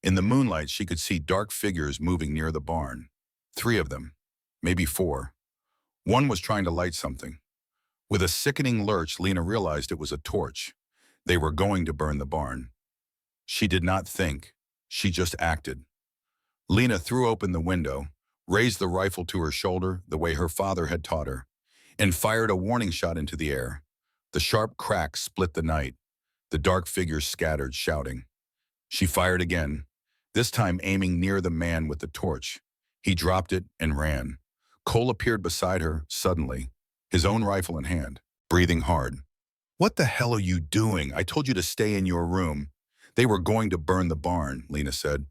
In the moonlight, she could see dark figures moving near the barn. 3 of them, maybe 4. One was trying to light something. With a sickening lurch, Lena realized it was a torch. They were going to burn the barn. She did not think. She just acted. Lena threw open the window, raised the rifle to her shoulder the way her father had taught her, and fired a warning shot into the air. The sharp crack split the night. The dark figures scattered, shouting. She fired again, this time aiming near the man with the torch. He dropped it and ran. Cole appeared beside her, suddenly, his own rifle in hand, breathing hard. "What the hell are you doing? I told you to stay in your room." "They were going to burn the barn," Lena said,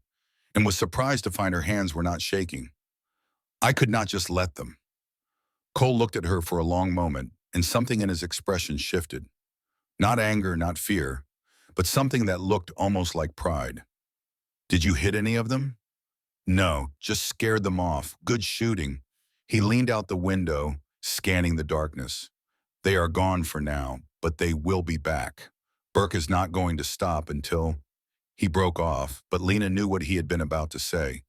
and was surprised to find her hands were not shaking. "I could not just let them." Cole looked at her for a long moment, and something in his expression shifted. Not anger, not fear, but something that looked almost like pride. "Did you hit any of them?" "No, just scared them off. Good shooting." He leaned out the window, scanning the darkness. "They are gone for now, but they will be back. Burke is not going to stop until—" He broke off, but Lena knew what he had been about to say.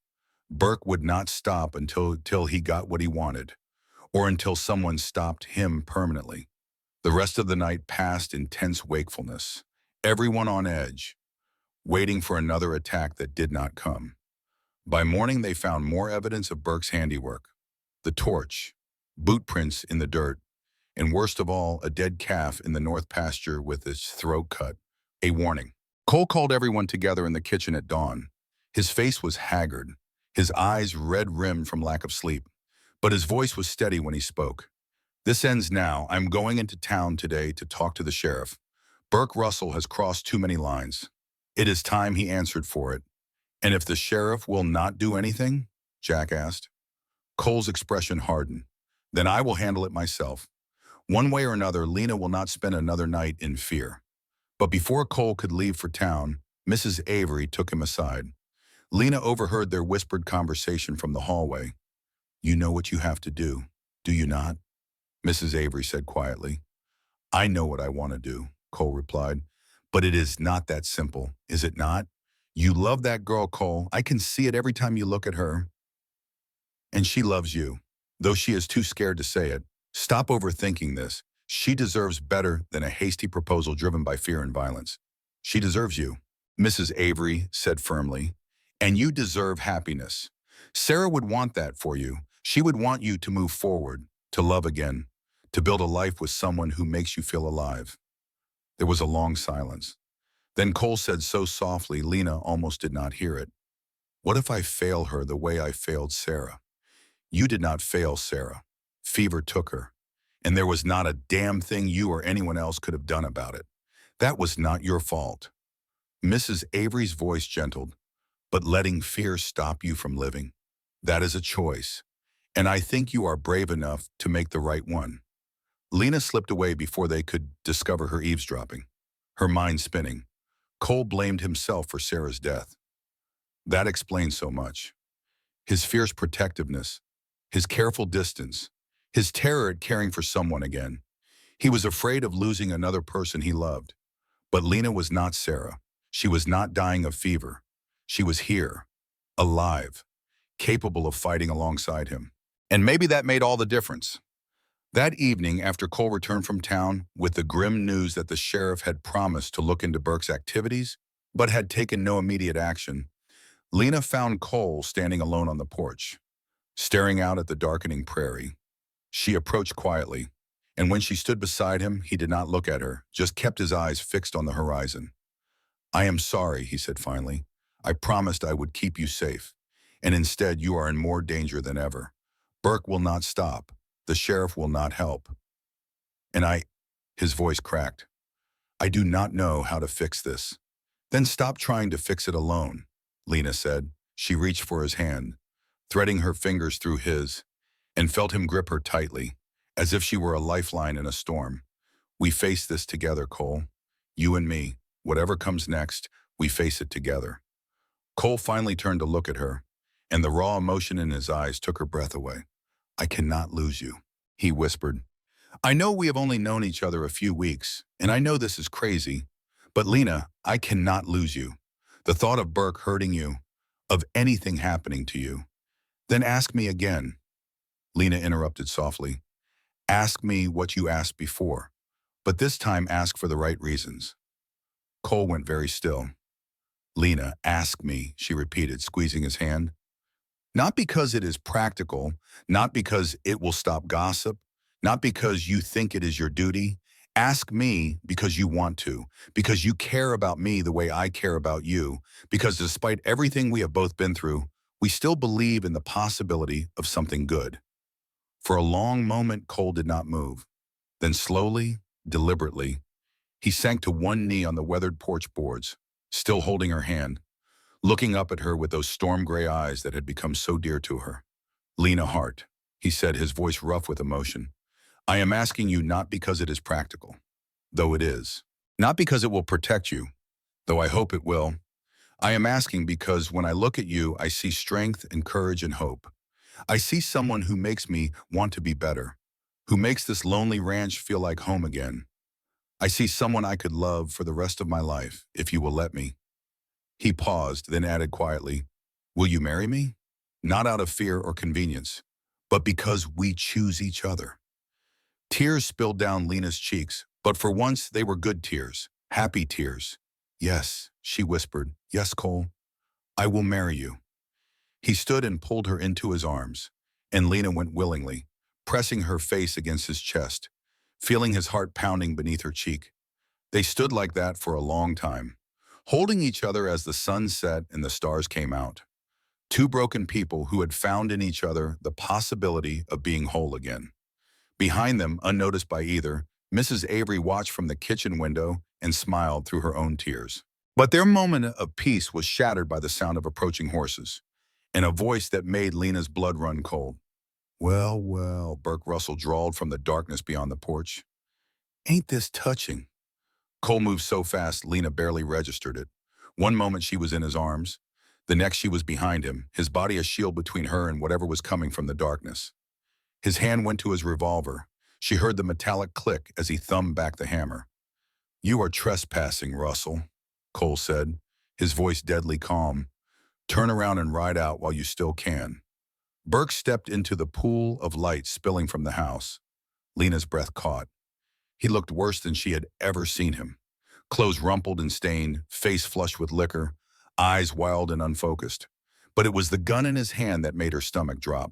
Burke would not stop until he got what he wanted, or until someone stopped him permanently. The rest of the night passed in tense wakefulness, everyone on edge, waiting for another attack that did not come. By morning, they found more evidence of Burke's handiwork. The torch, boot prints in the dirt, and worst of all, a dead calf in the north pasture with its throat cut. A warning. Cole called everyone together in the kitchen at dawn. His face was haggard, his eyes red-rimmed from lack of sleep, but his voice was steady when he spoke. "This ends now. I'm going into town today to talk to the sheriff. Burke Russell has crossed too many lines. It is time he answered for it." "And if the sheriff will not do anything?" Jack asked. Cole's expression hardened. "Then I will handle it myself." One way or another, Lena will not spend another night in fear. But before Cole could leave for town, Mrs. Avery took him aside. Lena overheard their whispered conversation from the hallway. "You know what you have to do, do you not?" Mrs. Avery said quietly. "I know what I want to do," Cole replied. "But it is not that simple, is it not? You love that girl, Cole. I can see it every time you look at her. And she loves you. though she is too scared to say it. Stop overthinking this. She deserves better than a hasty proposal driven by fear and violence. She deserves you, Mrs. Avery said firmly, and you deserve happiness. Sarah would want that for you. She would want you to move forward, to love again, to build a life with someone who makes you feel alive. There was a long silence. Then Cole said so softly Lena almost did not hear it. What if I fail her the way I failed Sarah? You did not fail Sarah. Fever took her, and there was not a damn thing you or anyone else could have done about it. That was not your fault. Mrs. Avery's voice gentled, but letting fear stop you from living, that is a choice, and I think you are brave enough to make the right one. Lena slipped away before they could discover her eavesdropping, her mind spinning. Cole blamed himself for Sarah's death. That explains so much. His fierce protectiveness, his careful distance, his terror at caring for someone again. He was afraid of losing another person he loved. But Lena was not Sarah. She was not dying of fever. She was here, alive, capable of fighting alongside him. And maybe that made all the difference. That evening, after Cole returned from town with the grim news that the sheriff had promised to look into Burke's activities, but had taken no immediate action, Lena found Cole standing alone on the porch, staring out at the darkening prairie. She approached quietly, and when she stood beside him, he did not look at her, just kept his eyes fixed on the horizon. I am sorry, he said finally. I promised I would keep you safe, and instead you are in more danger than ever. Burke will not stop. The sheriff will not help. And his voice cracked. I do not know how to fix this. Then stop trying to fix it alone, Lena said. She reached for his hand, threading her fingers through his, and felt him grip her tightly, as if she were a lifeline in a storm. We face this together, Cole. You and me. Whatever comes next, we face it together. Cole finally turned to look at her, and the raw emotion in his eyes took her breath away. I cannot lose you, he whispered. I know we have only known each other a few weeks, and I know this is crazy, but Lena, I cannot lose you. The thought of Burke hurting you, of anything happening to you. Then ask me again. Lena interrupted softly. Ask me what you asked before, but this time ask for the right reasons. Cole went very still. Lena, ask me, she repeated, squeezing his hand. Not because it is practical, not because it will stop gossip, not because you think it is your duty. Ask me because you want to, because you care about me the way I care about you, because despite everything we have both been through, we still believe in the possibility of something good. For a long moment, Cole did not move. Then slowly, deliberately, he sank to one knee on the weathered porch boards, still holding her hand, looking up at her with those storm-gray eyes that had become so dear to her. Lena Hart, he said, his voice rough with emotion. I am asking you not because it is practical, though it is. Not because it will protect you, though I hope it will. I am asking because when I look at you, I see strength and courage and hope. I see someone who makes me want to be better, who makes this lonely ranch feel like home again. I see someone I could love for the rest of my life, if you will let me. He paused, then added quietly, will you marry me? Not out of fear or convenience, but because we choose each other. Tears spilled down Lena's cheeks, but for once they were good tears, happy tears. Yes, she whispered. Yes, Cole, I will marry you. He stood and pulled her into his arms, and Lena went willingly, pressing her face against his chest, feeling his heart pounding beneath her cheek. They stood like that for a long time, holding each other as the sun set and the stars came out. Two broken people who had found in each other the possibility of being whole again. Behind them, unnoticed by either, Mrs. Avery watched from the kitchen window and smiled through her own tears. But their moment of peace was shattered by the sound of approaching horses, and a voice that made Lena's blood run cold. Well, well, Burke Russell drawled from the darkness beyond the porch. Ain't this touching? Cole moved so fast, Lena barely registered it. One moment she was in his arms. The next she was behind him, his body a shield between her and whatever was coming from the darkness. His hand went to his revolver. She heard the metallic click as he thumbed back the hammer. You are trespassing, Russell, Cole said, his voice deadly calm. Turn around and ride out while you still can. Burke stepped into the pool of light spilling from the house. Lena's breath caught. He looked worse than she had ever seen him. Clothes rumpled and stained, face flushed with liquor, eyes wild and unfocused. But it was the gun in his hand that made her stomach drop.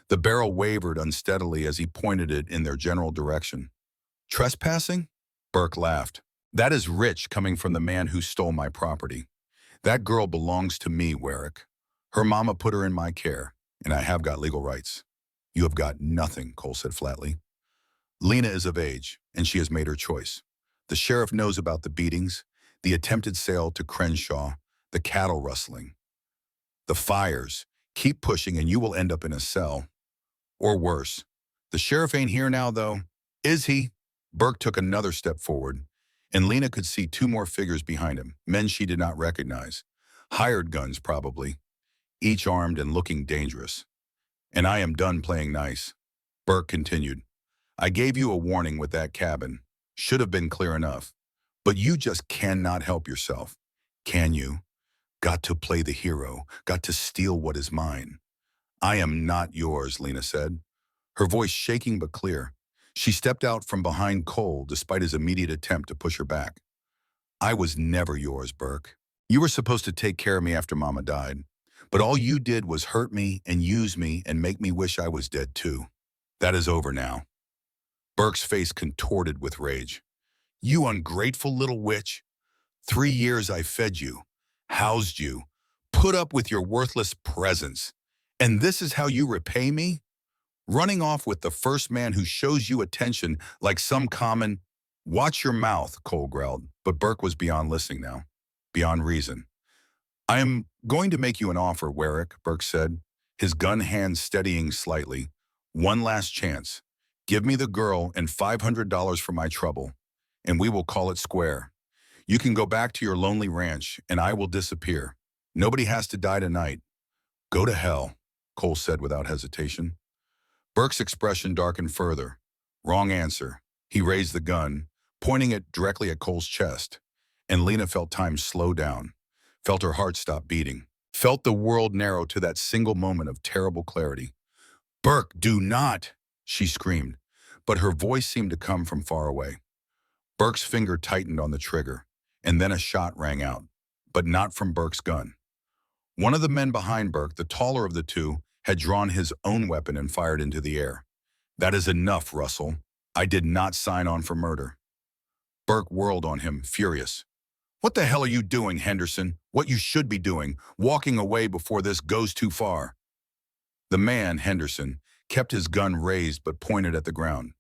The barrel wavered unsteadily as he pointed it in their general direction. Trespassing? Burke laughed. That is rich coming from the man who stole my property. That girl belongs to me, Warwick. Her mama put her in my care, and I have got legal rights. You have got nothing, Cole said flatly. Lena is of age, and she has made her choice. The sheriff knows about the beatings, the attempted sale to Crenshaw, the cattle rustling, the fires. Keep pushing and you will end up in a cell. Or worse. The sheriff ain't here now, though. Is he? Burke took another step forward, and Lena could see two more figures behind him, men she did not recognize. Hired guns, probably, each armed and looking dangerous. And I am done playing nice. Burke continued. I gave you a warning with that cabin. Should have been clear enough. But you just cannot help yourself. Can you? Got to play the hero. Got to steal what is mine. I am not yours, Lena said, her voice shaking but clear. She stepped out from behind Cole despite his immediate attempt to push her back. I was never yours, Burke. You were supposed to take care of me after Mama died. But all you did was hurt me and use me and make me wish I was dead too. That is over now. Burke's face contorted with rage. You ungrateful little witch. 3 years I fed you, housed you, put up with your worthless presence. And this is how you repay me? Running off with the first man who shows you attention like some common... Watch your mouth, Cole growled, but Burke was beyond listening now, beyond reason. I am going to make you an offer, Warwick, Burke said, his gun hand steadying slightly. One last chance. Give me the girl and $500 for my trouble, and we will call it square. You can go back to your lonely ranch, and I will disappear. Nobody has to die tonight. Go to hell, Cole said without hesitation. Burke's expression darkened further. Wrong answer. He raised the gun, pointing it directly at Cole's chest, and Lena felt time slow down, felt her heart stop beating, felt the world narrow to that single moment of terrible clarity. Burke, do not, she screamed, but her voice seemed to come from far away. Burke's finger tightened on the trigger, and then a shot rang out, but not from Burke's gun. One of the men behind Burke, the taller of the two, had drawn his own weapon and fired into the air. That is enough, Russell. I did not sign on for murder. Burke whirled on him, furious. What the hell are you doing, Henderson? What you should be doing, walking away before this goes too far. The man, Henderson, kept his gun raised but pointed at the ground.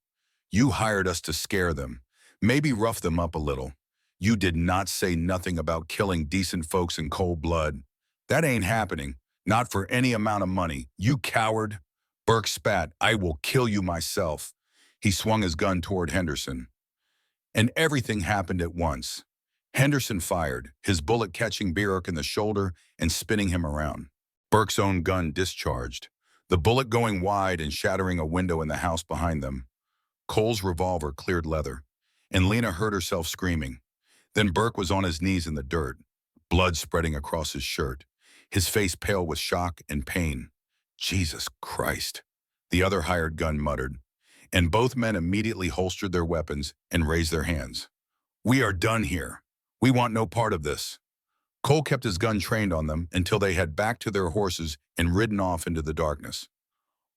You hired us to scare them, maybe rough them up a little. You did not say nothing about killing decent folks in cold blood. That ain't happening, not for any amount of money. You coward. Burke spat. I will kill you myself. He swung his gun toward Henderson. And everything happened at once. Henderson fired, his bullet catching Burke in the shoulder and spinning him around. Burke's own gun discharged, the bullet going wide and shattering a window in the house behind them. Cole's revolver cleared leather, and Lena heard herself screaming. Then Burke was on his knees in the dirt, blood spreading across his shirt, his face pale with shock and pain. Jesus Christ, the other hired gun muttered, and both men immediately holstered their weapons and raised their hands. We are done here. We want no part of this. Cole kept his gun trained on them until they had backed to their horses and ridden off into the darkness.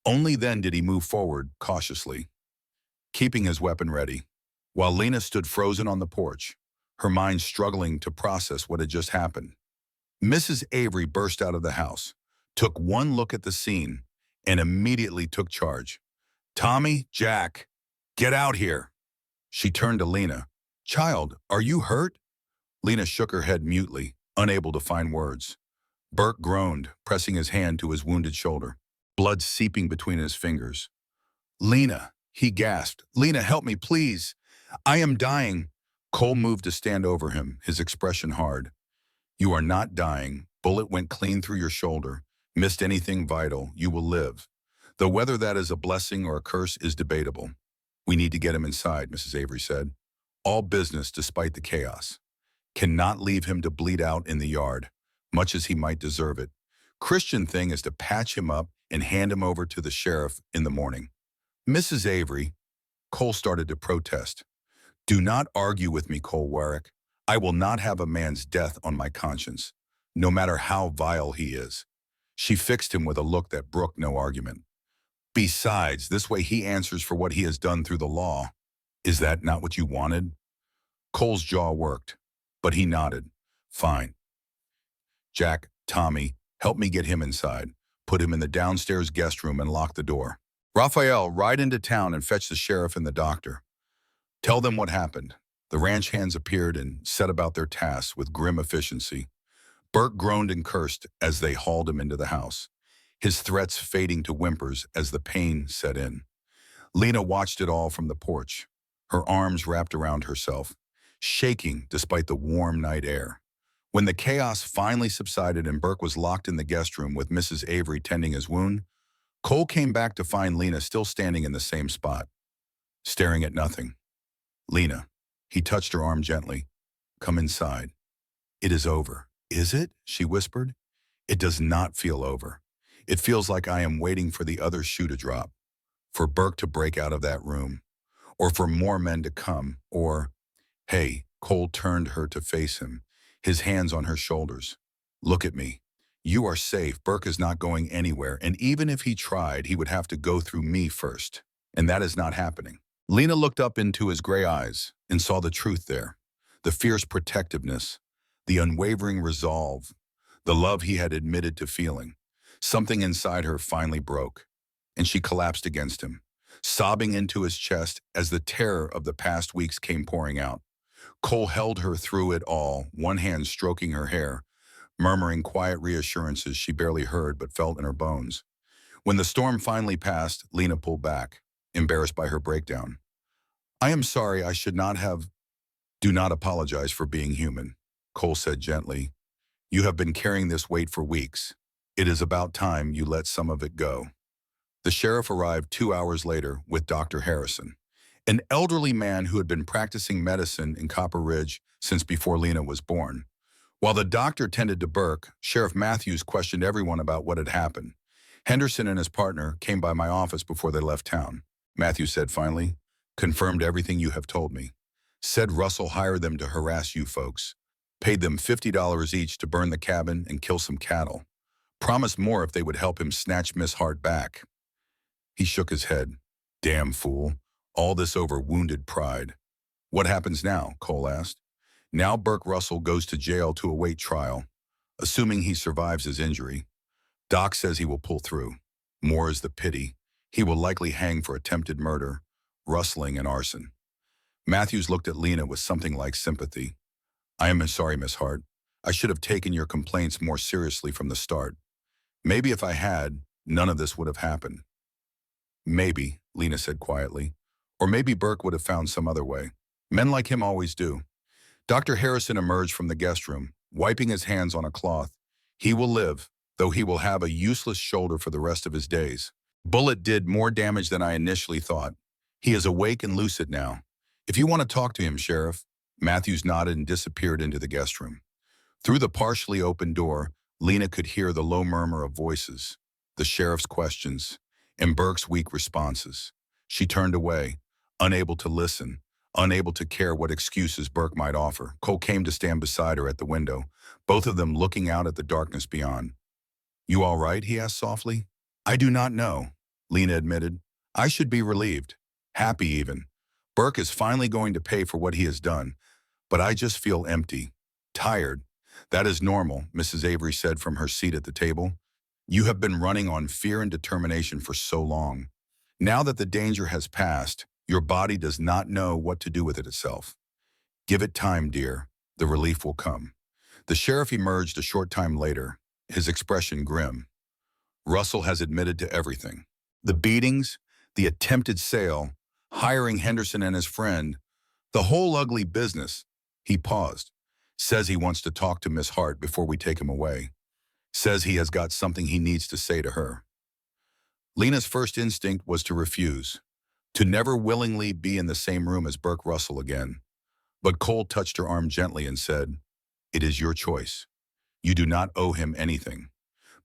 Only then did he move forward, cautiously, keeping his weapon ready, while Lena stood frozen on the porch, her mind struggling to process what had just happened. Mrs. Avery burst out of the house, took one look at the scene, and immediately took charge. Tommy, Jack, get out here. She turned to Lena. Child, are you hurt? Lena shook her head mutely, unable to find words. Burke groaned, pressing his hand to his wounded shoulder, blood seeping between his fingers. Lena, he gasped. Lena, help me, please. I am dying. Cole moved to stand over him, his expression hard. You are not dying. Bullet went clean through your shoulder. Missed anything vital. You will live. Though whether that is a blessing or a curse is debatable. We need to get him inside, Mrs. Avery said. All business despite the chaos. Cannot leave him to bleed out in the yard, much as he might deserve it. Christian thing is to patch him up and hand him over to the sheriff in the morning. Mrs. Avery, Cole started to protest. Do not argue with me, Cole Warwick. I will not have a man's death on my conscience, no matter how vile he is. She fixed him with a look that brooked no argument. Besides, this way he answers for what he has done through the law. Is that not what you wanted? Cole's jaw worked, but he nodded. Fine. Jack, Tommy, help me get him inside. Put him in the downstairs guest room and lock the door. Raphael, ride into town and fetch the sheriff and the doctor. Tell them what happened. The ranch hands appeared and set about their tasks with grim efficiency. Burke groaned and cursed as they hauled him into the house, his threats fading to whimpers as the pain set in. Lena watched it all from the porch, her arms wrapped around herself, shaking despite the warm night air. When the chaos finally subsided and Burke was locked in the guest room with Mrs. Avery tending his wound, Cole came back to find Lena still standing in the same spot, staring at nothing. Lena, he touched her arm gently. Come inside. It is over. Is it? She whispered. It does not feel over. It feels like I am waiting for the other shoe to drop, for Burke to break out of that room, or for more men to come, or... Hey, Cole turned her to face him, his hands on her shoulders. Look at me. You are safe. Burke is not going anywhere, and even if he tried, he would have to go through me first. And that is not happening. Lena looked up into his gray eyes and saw the truth there, the fierce protectiveness, the unwavering resolve, the love he had admitted to feeling. Something inside her finally broke, and she collapsed against him, sobbing into his chest as the terror of the past weeks came pouring out. Cole held her through it all, one hand stroking her hair, murmuring quiet reassurances she barely heard but felt in her bones. When the storm finally passed, Lena pulled back, embarrassed by her breakdown. I am sorry, I should not have... Do not apologize for being human, Cole said gently. You have been carrying this weight for weeks. It is about time you let some of it go. The sheriff arrived 2 hours later with Dr. Harrison, an elderly man who had been practicing medicine in Copper Ridge since before Lena was born. While the doctor tended to Burke, Sheriff Matthews questioned everyone about what had happened. Henderson and his partner came by my office before they left town. Matthews said finally, confirmed everything you have told me. Said Russell hired them to harass you folks. Paid them $50 each to burn the cabin and kill some cattle. Promised more if they would help him snatch Miss Hart back. He shook his head. Damn fool. All this over wounded pride. What happens now? Cole asked. Now Burke Russell goes to jail to await trial, assuming he survives his injury. Doc says he will pull through. More is the pity. He will likely hang for attempted murder, rustling, and arson. Matthews looked at Lena with something like sympathy. I am sorry, Miss Hart. I should have taken your complaints more seriously from the start. Maybe if I had, none of this would have happened. Maybe, Lena said quietly. Or maybe Burke would have found some other way. Men like him always do. Dr. Harrison emerged from the guest room, wiping his hands on a cloth. He will live, though he will have a useless shoulder for the rest of his days. Bullet did more damage than I initially thought. He is awake and lucid now. If you want to talk to him, Sheriff. Matthews nodded and disappeared into the guest room. Through the partially open door, Lena could hear the low murmur of voices, the sheriff's questions, and Burke's weak responses. She turned away, unable to listen, unable to care what excuses Burke might offer. Cole came to stand beside her at the window, both of them looking out at the darkness beyond. You all right? He asked softly. I do not know, Lena admitted. I should be relieved, happy even. Burke is finally going to pay for what he has done, but I just feel empty, tired. That is normal, Mrs. Avery said from her seat at the table. You have been running on fear and determination for so long. Now that the danger has passed, your body does not know what to do with it itself. Give it time, dear. The relief will come. The sheriff emerged a short time later, his expression grim. Russell has admitted to everything. The beatings, the attempted sale, hiring Henderson and his friend, the whole ugly business. He paused. Says he wants to talk to Miss Hart before we take him away. Says he has got something he needs to say to her. Lena's first instinct was to refuse, to never willingly be in the same room as Burke Russell again. But Cole touched her arm gently and said, It is your choice. You do not owe him anything.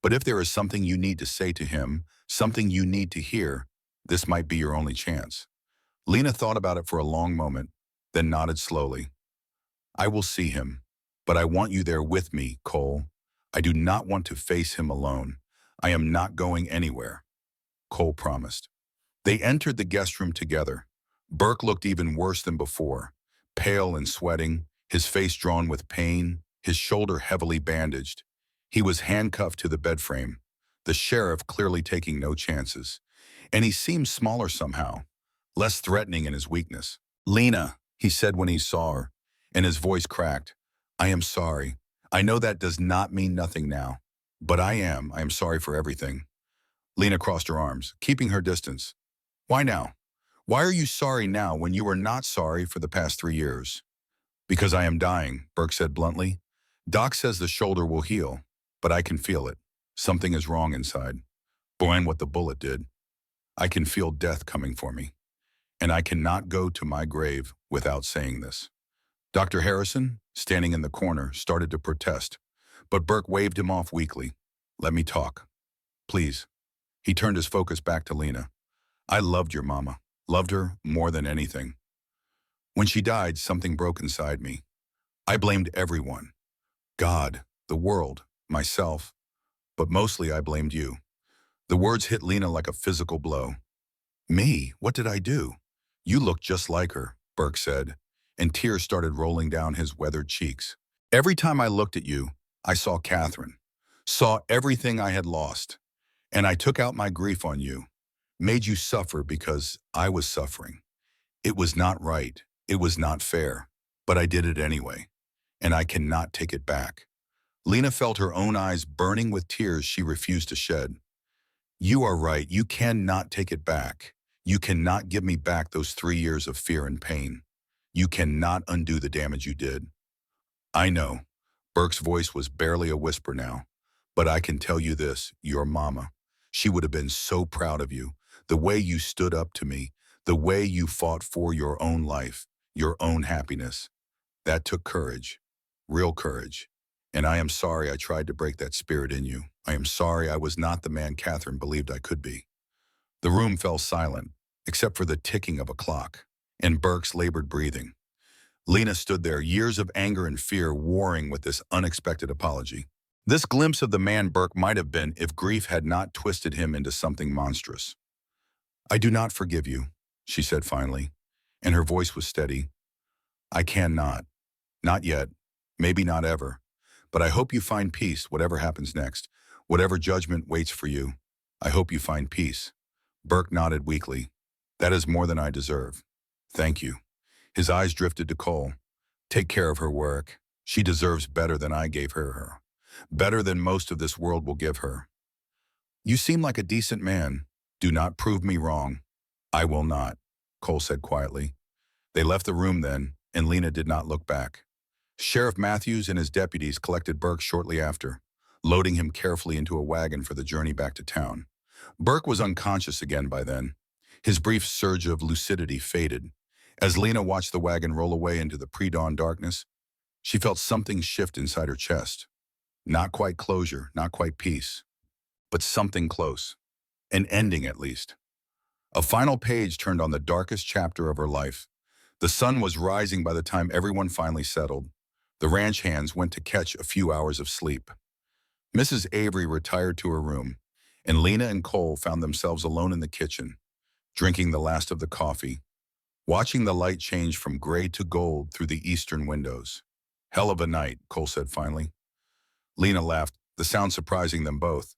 But if there is something you need to say to him, something you need to hear, this might be your only chance. Lena thought about it for a long moment, then nodded slowly. I will see him, but I want you there with me, Cole. I do not want to face him alone. I am not going anywhere, Cole promised. They entered the guest room together. Burke looked even worse than before, pale and sweating, his face drawn with pain, his shoulder heavily bandaged. He was handcuffed to the bed frame, the sheriff clearly taking no chances. And he seemed smaller somehow, less threatening in his weakness. Lena, he said when he saw her, and his voice cracked. I am sorry. I know that does not mean nothing now, but I am sorry for everything. Lena crossed her arms, keeping her distance. Why now? Why are you sorry now when you were not sorry for the past 3 years? Because I am dying, Burke said bluntly. Doc says the shoulder will heal, but I can feel it. Something is wrong inside. Boy, what the bullet did. I can feel death coming for me, and I cannot go to my grave without saying this. Dr. Harrison, standing in the corner, started to protest, but Burke waved him off weakly. Let me talk. Please. He turned his focus back to Lena. I loved your mama, loved her more than anything. When she died, something broke inside me. I blamed everyone. God, the world, myself, but mostly I blamed you. The words hit Lena like a physical blow. Me? What did I do? You look just like her, Burke said, and tears started rolling down his weathered cheeks. Every time I looked at you, I saw Catherine, saw everything I had lost, and I took out my grief on you, made you suffer because I was suffering. It was not right, it was not fair, but I did it anyway, and I cannot take it back. Lena felt her own eyes burning with tears she refused to shed. You are right, you cannot take it back. You cannot give me back those 3 years of fear and pain. You cannot undo the damage you did. I know. Burke's voice was barely a whisper now. But I can tell you this, your mama. She would have been so proud of you. The way you stood up to me. The way you fought for your own life. Your own happiness. That took courage. Real courage. And I am sorry I tried to break that spirit in you. I am sorry I was not the man Catherine believed I could be. The room fell silent, except for the ticking of a clock and Burke's labored breathing. Lena stood there, years of anger and fear warring with this unexpected apology. This glimpse of the man Burke might have been if grief had not twisted him into something monstrous. I do not forgive you, she said finally, and her voice was steady. I cannot. Not yet. Maybe not ever. But I hope you find peace, whatever happens next. Whatever judgment waits for you. I hope you find peace. Burke nodded weakly. That is more than I deserve. Thank you. His eyes drifted to Cole. Take care of her work. She deserves better than I gave her. Better than most of this world will give her. You seem like a decent man. Do not prove me wrong. I will not, Cole said quietly. They left the room then, and Lena did not look back. Sheriff Matthews and his deputies collected Burke shortly after, loading him carefully into a wagon for the journey back to town. Burke was unconscious again by then. His brief surge of lucidity faded. As Lena watched the wagon roll away into the pre-dawn darkness, she felt something shift inside her chest. Not quite closure, not quite peace, but something close. An ending, at least. A final page turned on the darkest chapter of her life. The sun was rising by the time everyone finally settled. The ranch hands went to catch a few hours of sleep. Mrs. Avery retired to her room, and Lena and Cole found themselves alone in the kitchen, drinking the last of the coffee, watching the light change from gray to gold through the eastern windows. Hell of a night, Cole said finally. Lena laughed, the sound surprising them both.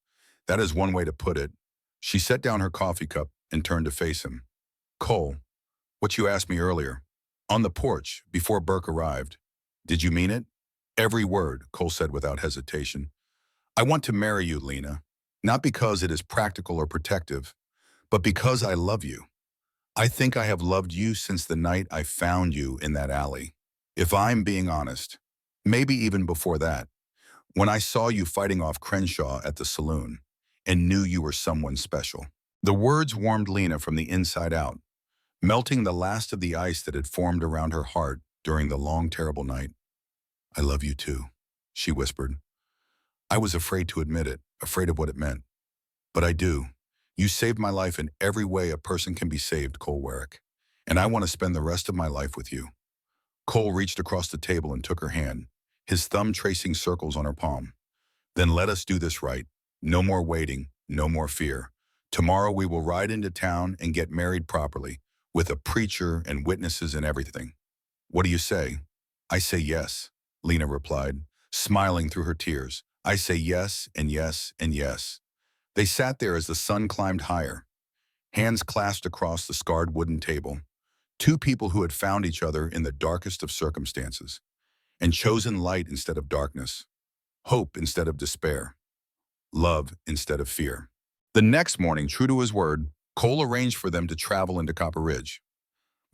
That is one way to put it. She set down her coffee cup and turned to face him. Cole, what you asked me earlier. On the porch, before Burke arrived. Did you mean it? Every word, Cole said without hesitation. I want to marry you, Lena. Not because it is practical or protective, but because I love you. I think I have loved you since the night I found you in that alley. If I'm being honest, maybe even before that, when I saw you fighting off Crenshaw at the saloon and knew you were someone special. The words warmed Lena from the inside out, melting the last of the ice that had formed around her heart during the long, terrible night. I love you too, she whispered. I was afraid to admit it, afraid of what it meant. But I do. You saved my life in every way a person can be saved, Cole Warwick. And I want to spend the rest of my life with you. Cole reached across the table and took her hand, his thumb tracing circles on her palm. Then let us do this right. No more waiting, no more fear. Tomorrow we will ride into town and get married properly, with a preacher and witnesses and everything. What do you say? I say yes, Lena replied, smiling through her tears. I say yes and yes and yes. They sat there as the sun climbed higher, hands clasped across the scarred wooden table. Two people who had found each other in the darkest of circumstances and chosen light instead of darkness, hope instead of despair, love instead of fear. The next morning, true to his word, Cole arranged for them to travel into Copper Ridge.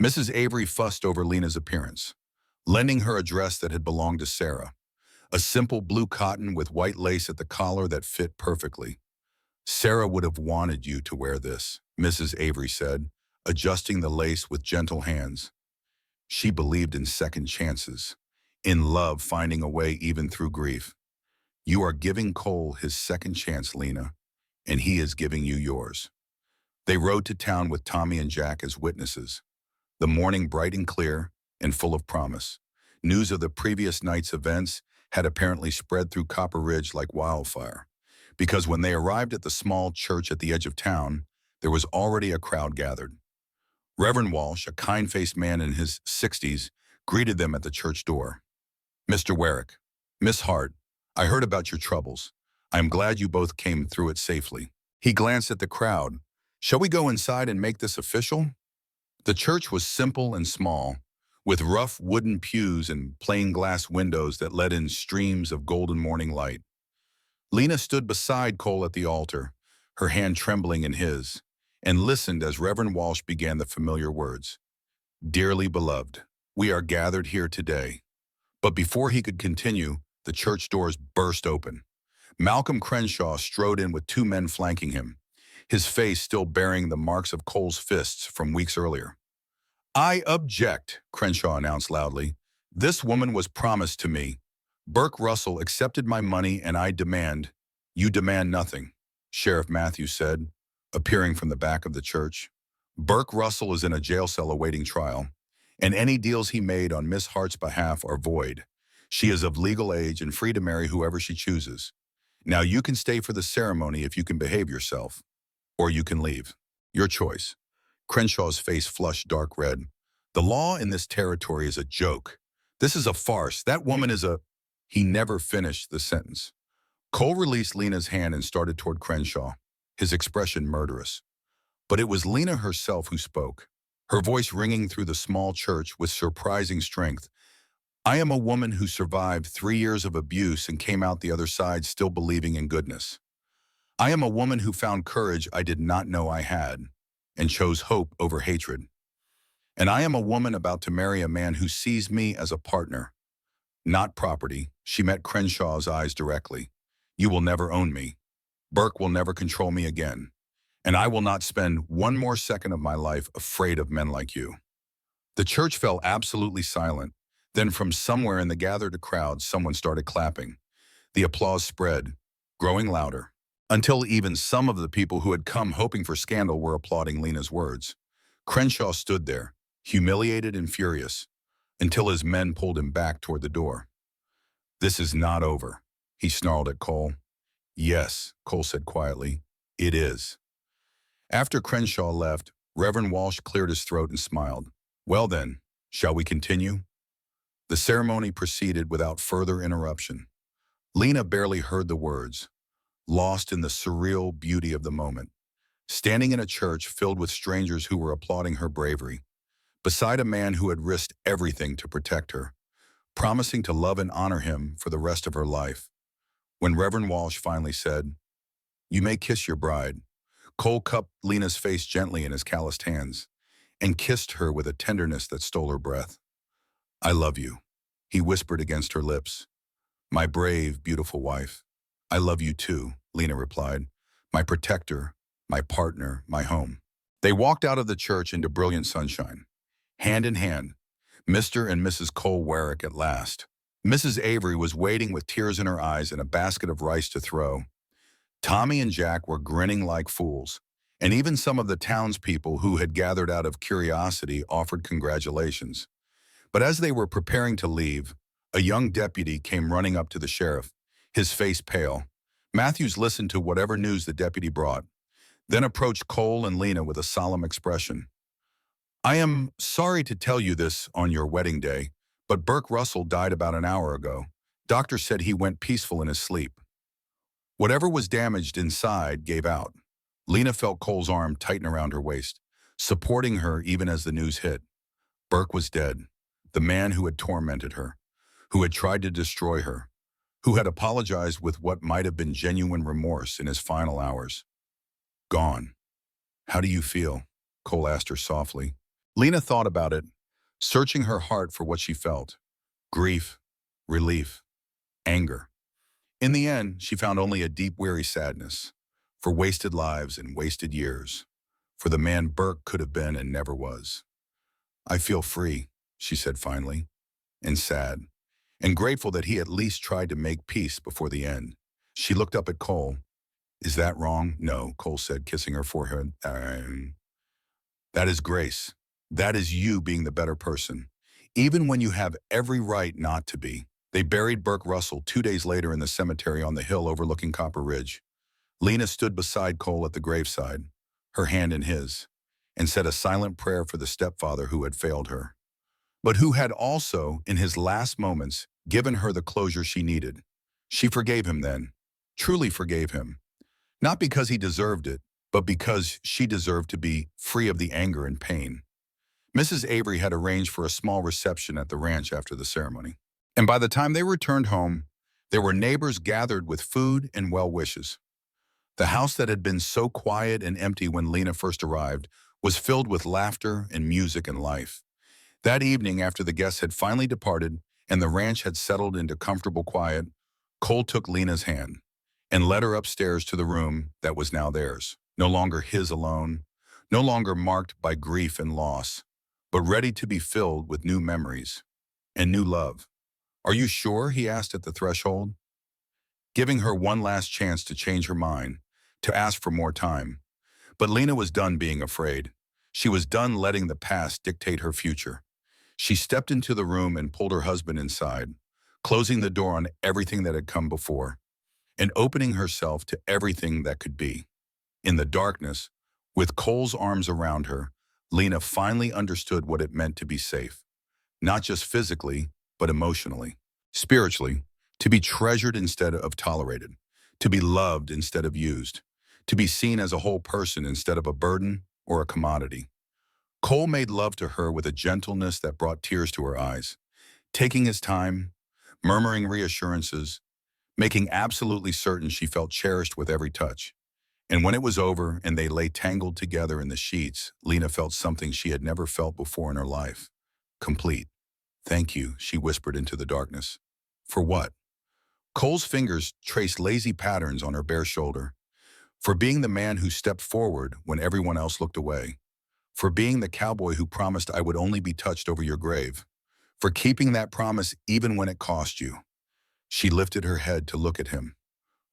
Mrs. Avery fussed over Lena's appearance, lending her a dress that had belonged to Sarah, a simple blue cotton with white lace at the collar that fit perfectly. Sarah would have wanted you to wear this, Mrs. Avery said, adjusting the lace with gentle hands. She believed in second chances, in love finding a way even through grief. You are giving Cole his second chance, Lena, and he is giving you yours. They rode to town with Tommy and Jack as witnesses, the morning bright and clear and full of promise. News of the previous night's events had apparently spread through Copper Ridge like wildfire, because when they arrived at the small church at the edge of town, there was already a crowd gathered. Reverend Walsh, a kind-faced man in his 60s, greeted them at the church door. Mr. Warwick, Miss Hart, I heard about your troubles. I am glad you both came through it safely. He glanced at the crowd. Shall we go inside and make this official? The church was simple and small, with rough wooden pews and plain glass windows that let in streams of golden morning light. Lena stood beside Cole at the altar, her hand trembling in his, and listened as Reverend Walsh began the familiar words. Dearly beloved, we are gathered here today. But before he could continue, the church doors burst open. Malcolm Crenshaw strode in with two men flanking him, his face still bearing the marks of Cole's fists from weeks earlier. I object, Crenshaw announced loudly. This woman was promised to me. Burke Russell accepted my money and I demand. You demand nothing, Sheriff Matthews said, appearing from the back of the church. Burke Russell is in a jail cell awaiting trial, and any deals he made on Miss Hart's behalf are void. She is of legal age and free to marry whoever she chooses. Now you can stay for the ceremony if you can behave yourself, or you can leave. Your choice. Crenshaw's face flushed dark red. The law in this territory is a joke. This is a farce. That woman is a... He never finished the sentence. Cole released Lena's hand and started toward Crenshaw, his expression murderous. But it was Lena herself who spoke, her voice ringing through the small church with surprising strength. I am a woman who survived 3 years of abuse and came out the other side still believing in goodness. I am a woman who found courage I did not know I had and chose hope over hatred. And I am a woman about to marry a man who sees me as a partner, not property. She met Crenshaw's eyes directly. You will never own me. Burke will never control me again. And I will not spend one more second of my life afraid of men like you. The church fell absolutely silent. Then from somewhere in the gathered crowd, someone started clapping. The applause spread, growing louder, until even some of the people who had come hoping for scandal were applauding Lena's words. Crenshaw stood there, humiliated and furious, until his men pulled him back toward the door. This is not over, he snarled at Cole. Yes, Cole said quietly, it is. After Crenshaw left, Reverend Walsh cleared his throat and smiled. Well then, shall we continue? The ceremony proceeded without further interruption. Lena barely heard the words, lost in the surreal beauty of the moment, standing in a church filled with strangers who were applauding her bravery, beside a man who had risked everything to protect her, promising to love and honor him for the rest of her life. When Reverend Walsh finally said, You may kiss your bride, Cole cupped Lena's face gently in his calloused hands and kissed her with a tenderness that stole her breath. I love you, he whispered against her lips. My brave, beautiful wife. I love you too, Lena replied. My protector, my partner, my home. They walked out of the church into brilliant sunshine, hand in hand, Mr. and Mrs. Cole Warwick at last. Mrs. Avery was waiting with tears in her eyes and a basket of rice to throw. Tommy and Jack were grinning like fools, and even some of the townspeople who had gathered out of curiosity offered congratulations. But as they were preparing to leave, a young deputy came running up to the sheriff, his face pale. Matthews listened to whatever news the deputy brought, then approached Cole and Lena with a solemn expression. I am sorry to tell you this on your wedding day, but Burke Russell died about an hour ago. Doctor said he went peaceful in his sleep. Whatever was damaged inside gave out. Lena felt Cole's arm tighten around her waist, supporting her even as the news hit. Burke was dead, the man who had tormented her, who had tried to destroy her, who had apologized with what might have been genuine remorse in his final hours. Gone. How do you feel? Cole asked her softly. Lena thought about it, searching her heart for what she felt. Grief, relief, anger. In the end, she found only a deep, weary sadness for wasted lives and wasted years, for the man Burke could have been and never was. I feel free, she said finally, and sad, and grateful that he at least tried to make peace before the end. She looked up at Cole. Is that wrong? No, Cole said, kissing her forehead. That is grace. That is you being the better person, even when you have every right not to be. They buried Burke Russell 2 days later in the cemetery on the hill overlooking Copper Ridge. Lena stood beside Cole at the graveside, her hand in his, and said a silent prayer for the stepfather who had failed her, but who had also, in his last moments, given her the closure she needed. She forgave him then, truly forgave him, not because he deserved it, but because she deserved to be free of the anger and pain. Mrs. Avery had arranged for a small reception at the ranch after the ceremony. And by the time they returned home, there were neighbors gathered with food and well wishes. The house that had been so quiet and empty when Lena first arrived was filled with laughter and music and life. That evening, after the guests had finally departed and the ranch had settled into comfortable quiet, Cole took Lena's hand and led her upstairs to the room that was now theirs, no longer his alone, no longer marked by grief and loss, but ready to be filled with new memories and new love. Are you sure? He asked at the threshold, giving her one last chance to change her mind, to ask for more time. But Lena was done being afraid. She was done letting the past dictate her future. She stepped into the room and pulled her husband inside, closing the door on everything that had come before, and opening herself to everything that could be. In the darkness, with Cole's arms around her, Lena finally understood what it meant to be safe, not just physically, but emotionally, spiritually, to be treasured instead of tolerated, to be loved instead of used, to be seen as a whole person instead of a burden or a commodity. Cole made love to her with a gentleness that brought tears to her eyes, taking his time, murmuring reassurances, making absolutely certain she felt cherished with every touch. And when it was over and they lay tangled together in the sheets, Lena felt something she had never felt before in her life. Complete. Thank you, she whispered into the darkness. For what? Cole's fingers traced lazy patterns on her bare shoulder. For being the man who stepped forward when everyone else looked away. For being the cowboy who promised I would only be touched over your grave. For keeping that promise even when it cost you. She lifted her head to look at him.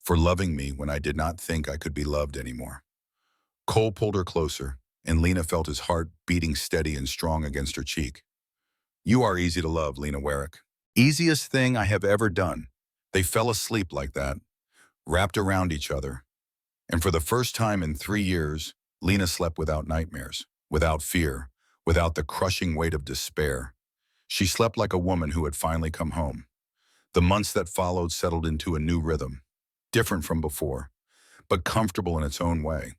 For loving me when I did not think I could be loved anymore. Cole pulled her closer, and Lena felt his heart beating steady and strong against her cheek. You are easy to love, Lena Warwick. Easiest thing I have ever done. They fell asleep like that, wrapped around each other. And for the first time in 3 years, Lena slept without nightmares, without fear, without the crushing weight of despair. She slept like a woman who had finally come home. The months that followed settled into a new rhythm, different from before, but comfortable in its own way.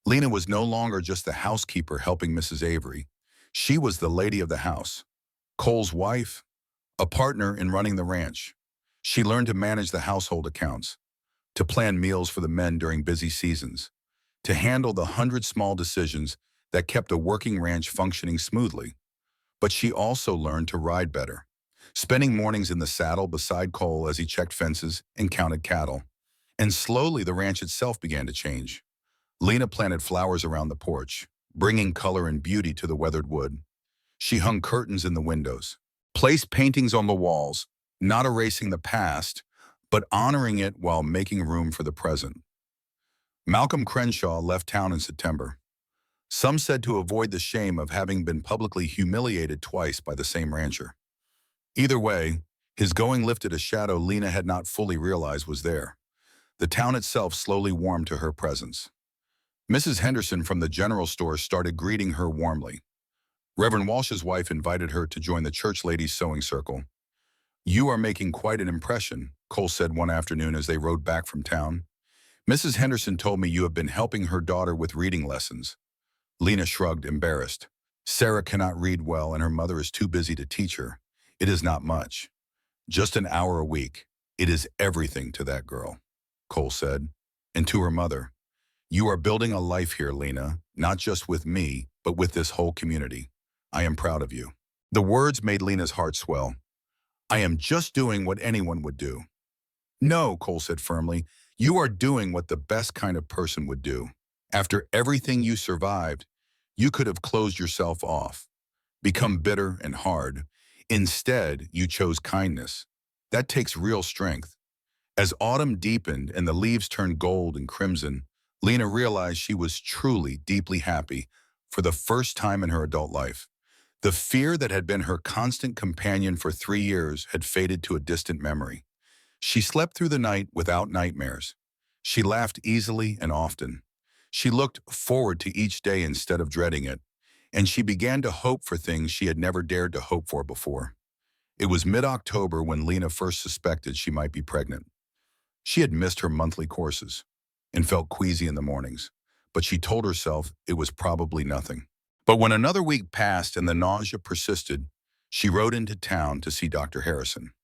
Lena was no longer just the housekeeper helping Mrs. Avery. She was the lady of the house, Cole's wife, a partner in running the ranch. She learned to manage the household accounts, to plan meals for the men during busy seasons, to handle the 100 small decisions that kept a working ranch functioning smoothly. But she also learned to ride better, spending mornings in the saddle beside Cole as he checked fences and counted cattle. And slowly the ranch itself began to change. Lena planted flowers around the porch, bringing color and beauty to the weathered wood. She hung curtains in the windows, placed paintings on the walls, not erasing the past, but honoring it while making room for the present. Malcolm Crenshaw left town in September. Some said to avoid the shame of having been publicly humiliated twice by the same rancher. Either way, his going lifted a shadow Lena had not fully realized was there. The town itself slowly warmed to her presence. Mrs. Henderson from the general store started greeting her warmly. Reverend Walsh's wife invited her to join the church ladies' sewing circle. "You are making quite an impression," Cole said one afternoon as they rode back from town. "Mrs. Henderson told me you have been helping her daughter with reading lessons." Lena shrugged, embarrassed. "Sarah cannot read well and her mother is too busy to teach her. It is not much. Just an hour a week. It is everything to that girl," Cole said. And to her mother, "You are building a life here, Lena, not just with me, but with this whole community. I am proud of you." The words made Lena's heart swell. "I am just doing what anyone would do." "No," Cole said firmly, "you are doing what the best kind of person would do. After everything you survived, you could have closed yourself off, become bitter and hard. Instead, you chose kindness. That takes real strength." As autumn deepened and the leaves turned gold and crimson, Lena realized she was truly deeply happy for the first time in her adult life. The fear that had been her constant companion for 3 years had faded to a distant memory. She slept through the night without nightmares. She laughed easily and often. She looked forward to each day instead of dreading it, and she began to hope for things she had never dared to hope for before. It was mid-October when Lena first suspected she might be pregnant. She had missed her monthly courses and felt queasy in the mornings, but she told herself it was probably nothing. But when another week passed and the nausea persisted, she rode into town to see Dr. Harrison.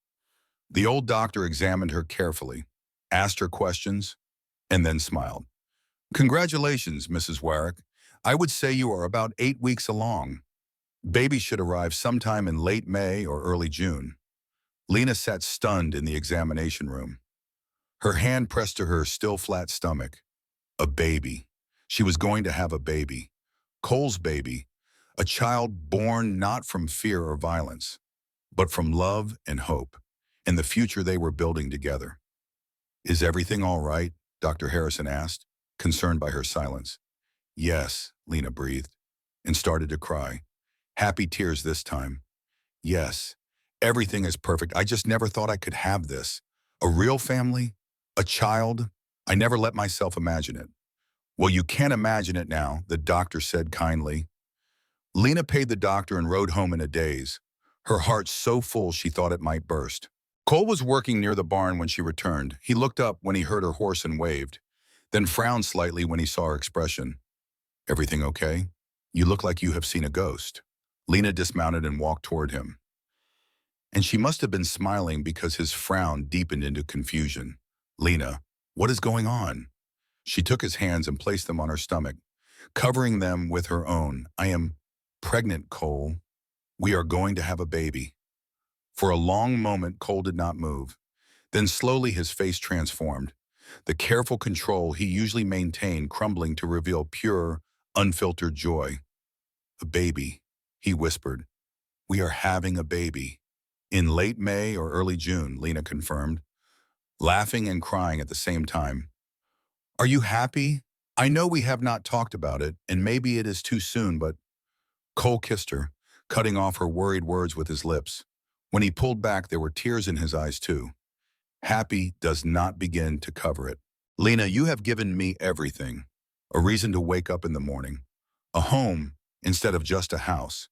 The old doctor examined her carefully, asked her questions, and then smiled. "Congratulations, Mrs. Warwick. I would say you are about 8 weeks along. Baby should arrive sometime in late May or early June." Lena sat stunned in the examination room. Her hand pressed to her still flat stomach. A baby. She was going to have a baby. Cole's baby. A child born not from fear or violence, but from love and hope, and the future they were building together. "Is everything all right?" Dr. Harrison asked, concerned by her silence. "Yes," Lena breathed, and started to cry. Happy tears this time. "Yes, everything is perfect. I just never thought I could have this. A real family? A child? I never let myself imagine it." "Well, you can't imagine it now," the doctor said kindly. Lena paid the doctor and rode home in a daze, her heart so full she thought it might burst. Cole was working near the barn when she returned. He looked up when he heard her horse and waved, then frowned slightly when he saw her expression. "Everything okay? You look like you have seen a ghost." Lena dismounted and walked toward him. And she must have been smiling because his frown deepened into confusion. "Lena, what is going on?" She took his hands and placed them on her stomach, covering them with her own. "I am pregnant, Cole. We are going to have a baby." For a long moment, Cole did not move. Then slowly his face transformed, the careful control he usually maintained crumbling to reveal pure, unfiltered joy. "A baby," he whispered. "We are having a baby." "In late May or early June," Lena confirmed, laughing and crying at the same time. "Are you happy? I know we have not talked about it, and maybe it is too soon, but—" Cole kissed her, cutting off her worried words with his lips. When he pulled back, there were tears in his eyes too. "Happy does not begin to cover it. Lena, you have given me everything. A reason to wake up in the morning. A home instead of just a house.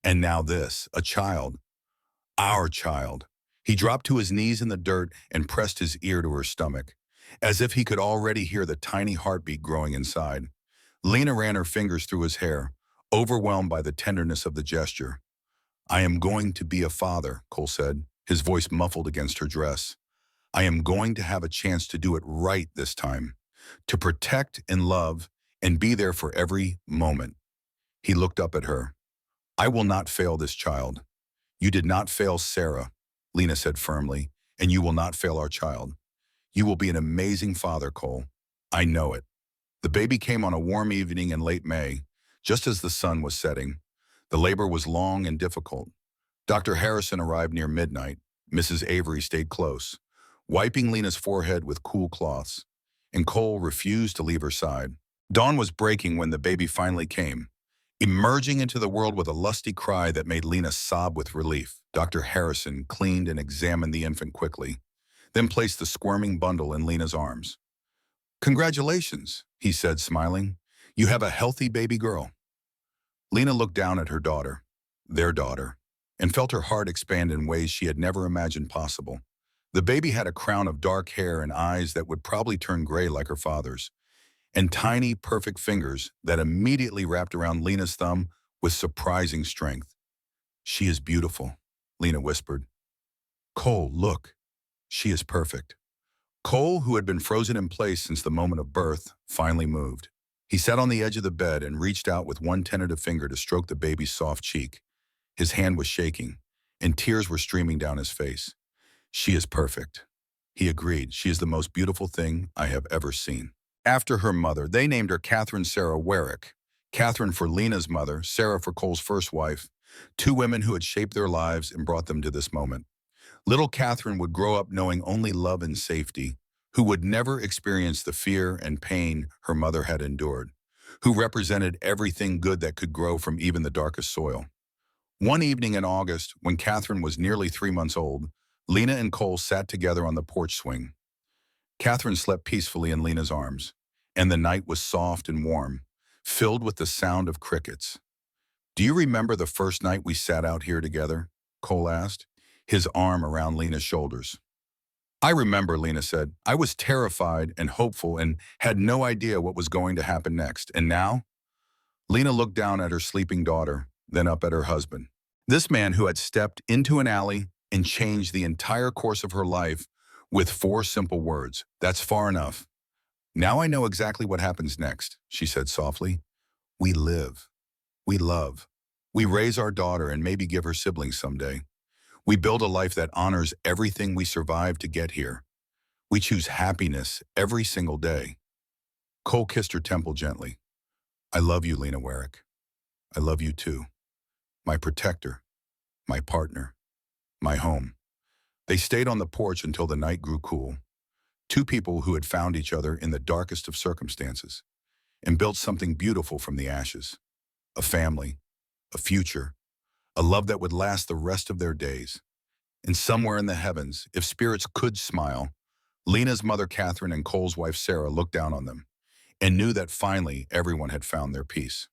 And now this, a child. Our child." He dropped to his knees in the dirt and pressed his ear to her stomach, as if he could already hear the tiny heartbeat growing inside. Lena ran her fingers through his hair, overwhelmed by the tenderness of the gesture. "I am going to be a father," Cole said, his voice muffled against her dress. "I am going to have a chance to do it right this time, to protect and love and be there for every moment." He looked up at her. "I will not fail this child." "You did not fail Sarah," Lena said firmly, "and you will not fail our child. You will be an amazing father, Cole. I know it." The baby came on a warm evening in late May, just as the sun was setting. The labor was long and difficult. Dr. Harrison arrived near midnight. Mrs. Avery stayed close, wiping Lena's forehead with cool cloths. and Cole refused to leave her side. Dawn was breaking when the baby finally came, emerging into the world with a lusty cry that made Lena sob with relief. Dr. Harrison cleaned and examined the infant quickly, then placed the squirming bundle in Lena's arms. "Congratulations," he said, smiling. "You have a healthy baby girl." Lena looked down at her daughter, their daughter, and felt her heart expand in ways she had never imagined possible. The baby had a crown of dark hair and eyes that would probably turn gray like her father's, and tiny, perfect fingers that immediately wrapped around Lena's thumb with surprising strength. "She is beautiful," Lena whispered. "Cole, look. She is perfect." Cole, who had been frozen in place since the moment of birth, finally moved. He sat on the edge of the bed and reached out with one tentative finger to stroke the baby's soft cheek. His hand was shaking, and tears were streaming down his face. "She is perfect," he agreed. "She is the most beautiful thing I have ever seen." After her mother, they named her Catherine Sarah Warwick. Catherine for Lena's mother, Sarah for Cole's first wife, two women who had shaped their lives and brought them to this moment. Little Catherine would grow up knowing only love and safety, who would never experience the fear and pain her mother had endured, who represented everything good that could grow from even the darkest soil. One evening in August, when Catherine was nearly 3 months old, Lena and Cole sat together on the porch swing. Catherine slept peacefully in Lena's arms, and the night was soft and warm, filled with the sound of crickets. "Do you remember the first night we sat out here together?" Cole asked, his arm around Lena's shoulders. "I remember," Lena said. "I was terrified and hopeful and had no idea what was going to happen next. And now?" Lena looked down at her sleeping daughter, then up at her husband. This man who had stepped into an alley and changed the entire course of her life with 4 simple words. "That's far enough. Now I know exactly what happens next," she said softly. "We live. We love. We raise our daughter and maybe give her siblings someday. We build a life that honors everything we survived to get here. We choose happiness every single day." Cole kissed her temple gently. "I love you, Lena Warwick. I love you too. My protector, my partner, my home." They stayed on the porch until the night grew cool. Two people who had found each other in the darkest of circumstances and built something beautiful from the ashes. A family, a future, a love that would last the rest of their days. And somewhere in the heavens, if spirits could smile, Lena's mother Catherine and Cole's wife Sarah looked down on them and knew that finally everyone had found their peace.